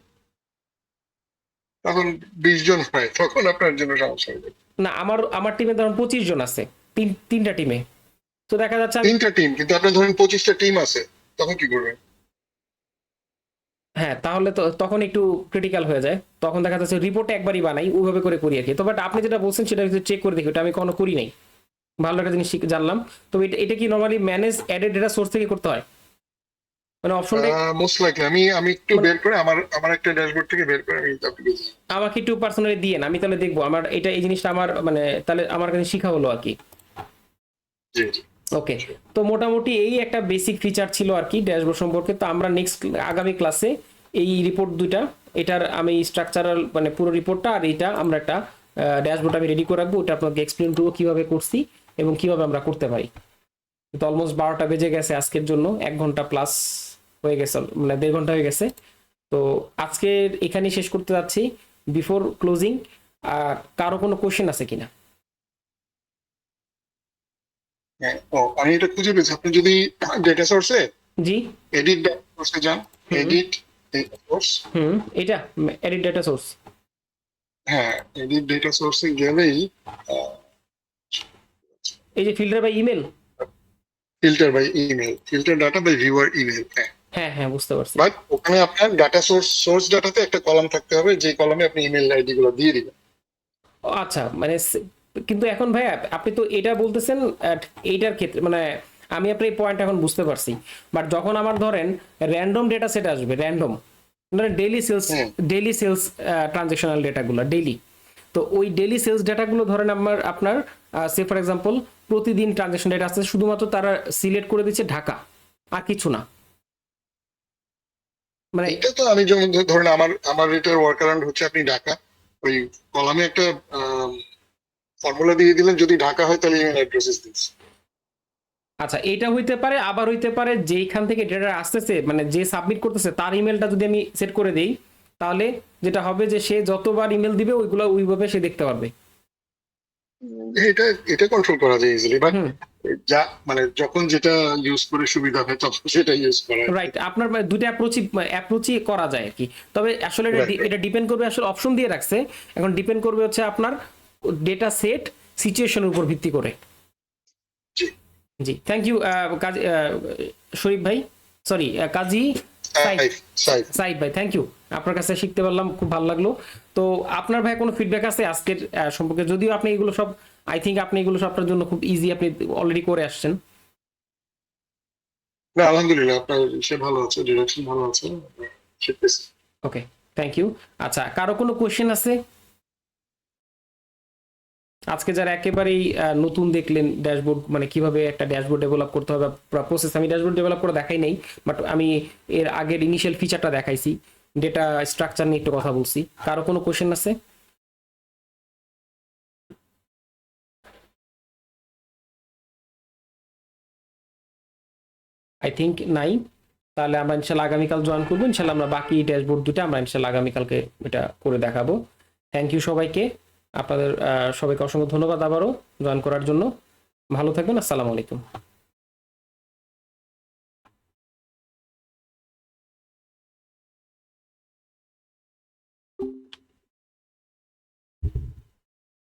তখন 20 জন হয়, তখন আপনার জন্য সমস্যা হবে। না, আমার টিমে ধরুন 25 জন আছে, তিনটা টিমে। তো দেখা যাচ্ছে 3টা টিম, কিন্তু আপনার ধরেন 25টা টিম আছে, তখন কি করবেন? হ্যাঁ, তাহলে তো তখন একটু ক্রিটিক্যাল হয়ে যায়, তখন দেখা যাচ্ছে রিপোর্ট একবারই বানাই, ওইভাবে করে করি আর কি। তো বাট আপনি যেটা বলছেন সেটা চেক করে দেখি, ওটা আমি কখনো করি নাই, ভালো একটা জিনিস জানলাম। তো এটা কি normally manage added data source থেকে করতে হয়, মানে অপশনটা? মোস্ট লাইকলি আমি একটু বের করে আমার একটা ড্যাশবোর্ড থেকে বের করে আমি আপনাকে দিই। আমাকে একটু পার্সোনালি দিয়ে আমি তাহলে দেখবো, আমার এই জিনিসটা আমার মানে তাহলে আমার কাছে শিখা হলো আর কি। জি জি। ওকে, তো মোটামুটি এই একটা বেসিক ফিচার ছিল আর কি ড্যাশবোর্ড সম্পর্কে। তো আমরা নেক্সট আগামী ক্লাসে এই রিপোর্ট দুইটা, এটার আমি স্ট্রাকচারাল মানে পুরো রিপোর্টটা আর এইটা আমরা একটা ড্যাশবোর্ড আমি রেডি করে রাখবো, ওটা আপনাকে এক্সপ্লেন করবো কিভাবে করছি এবং কিভাবে আমরা করতে পারি। তো অলমোস্ট 12টা বেজে গেছে আজকের জন্য, 1 ঘন্টা প্লাস হয়ে গেছে, মানে 1.5 ঘন্টা হয়ে গেছে। তো আজকে এখানেই শেষ করতে যাচ্ছি। বিফোর ক্লোজিং, কারো কোনো কোশ্চেন আছে কিনা? হ্যাঁ, আমি এটা খুঁজে পেয়েছি। আপনি যদি ডেটা সোর্সে জি, এডিট ডেটা সোর্সে যান, এডিট ডেটা সোর্স, এটা এডিট ডেটা সোর্স। হ্যাঁ, এডিট ডেটা সোর্সে গেলেই এই যে filter by email, filter by email, filter data by viewer email. হ্যাঁ হ্যাঁ, বুঝতে পারছি। বাট ওখানে আপনার ডাটা সোর্স ডাটাতে একটা কলাম থাকতে হবে, যে কলামে আপনি ইমেল আইডি গুলো দিয়ে দিবেন। ও আচ্ছা, মানে কিন্তু এখন ভাই আপনি তো এটা বলতেছেন এইটার ক্ষেত্রে, মানে আমি আপনার এই পয়েন্ট এখন বুঝতে পারছি। বাট যখন আমার ধরেন র্যান্ডম ডেটা সেট আসবে, র্যান্ডম মানে ডেইলি সেলস ট্রানজেকশনাল ডেটাগুলো ডেইলি, তো ওই ডেইলি সেলস ডেটাগুলো ধরেন আপনার সে ফর এক্সাম্পল প্রতিদিন ট্রানজেকশন ডেটা আসছে, শুধুমাত্র তারা সিলেক্ট করে দিচ্ছে ঢাকা, আর কিছু না, মানে এটা তো আমি যেমন ধরেন আমার এটার ওয়ার্ক অ্যারাউন্ড হচ্ছে, আপনি ঢাকা ওই কলামে একটা ফর্মুলা দিয়ে দিলেন, যদি ঢাকা হয় তাহলে ইমেল অ্যাড্রেসেস দিচ্ছি। আচ্ছা, এটা হইতে পারে, আবার হইতে পারে যেইখান থেকে ডেটা আসতেছে মানে যে সাবমিট করতেছে তার ইমেলটা যদি আমি সেট করে দেই, তাহলে যেটা হবে যে সে যতবার ইমেল দিবে ওইগুলো ওইভাবে সে দেখতে পারবে। এটা এটা কন্ট্রোল করা যায় ইজিলি, বাট হুম, যা মানে যখন যেটা ইউজ করে সুবিধা হয় তখন সেটা ইউজ করা। রাইট। আপনার দুইটা অ্যাপ্রোচই করা যায় আর কি। তবে আসলে Right. এটা ডিপেন্ড করবে, আসলে অপশন দিয়ে রাখছে, এখন ডিপেন্ড করবে হচ্ছে আপনার ডেটা সেট সিচুয়েশনের উপর ভিত্তি করে। জি। জি, থ্যাংক ইউ কাজী শরীফ ভাই, সরি কাজী সাইদ সাইড সাইদ ভাই, থ্যাংক ইউ। আপনার কাছে শিখতে পারলাম, খুব ভালো লাগলো। তো আপনার ভাই কোনো ফিডব্যাক আছে আজকের সম্পর্কে? যদিও আপনি এগুলো সব, আই থিঙ্ক আপনি এগুলো সব আপনার জন্য খুব ইজি, আপনি অলরেডি করে আসছেন। না, আলহামদুলিল্লাহ আপনার সে ভালো আছে, ডিরেকশন ভালো আছে, শিখতেছি। ওকে, থ্যাংক ইউ। আচ্ছা, কারো কোনো কোয়েশ্চেন আছে? আজকে যারা একেবারেই নতুন দেখলেন ড্যাশবোর্ড, মানে কিভাবে একটা ড্যাশবোর্ড ডেভেলপ করতে হবে প্রসেস, আমি ড্যাশবোর্ড ডেভেলপ করে দেখাই নাই, বাট আমি এর আগের ইনিশিয়াল ফিচারটা দেখাইছি, ডেটা স্ট্রাকচার নিয়ে একটু কথা বলছি। কারো কোনো কোয়েশ্চেন আছে? আই থিঙ্ক নাই। তাহলে আমরা ইনশাল্লাহ আগামীকাল জয়েন করবো, ইনশাল্লাহ আমরা বাকি ড্যাশবোর্ড দুটো আমরা ইনশাল্লাহ আগামীকালকে এটা করে দেখাবো। থ্যাংক ইউ সবাইকে, আপনাদের সবাইকে অসংখ্য ধন্যবাদ আবারও জয়েন করার জন্য। ভালো থাকবেন, আসসালামু আলাইকুম।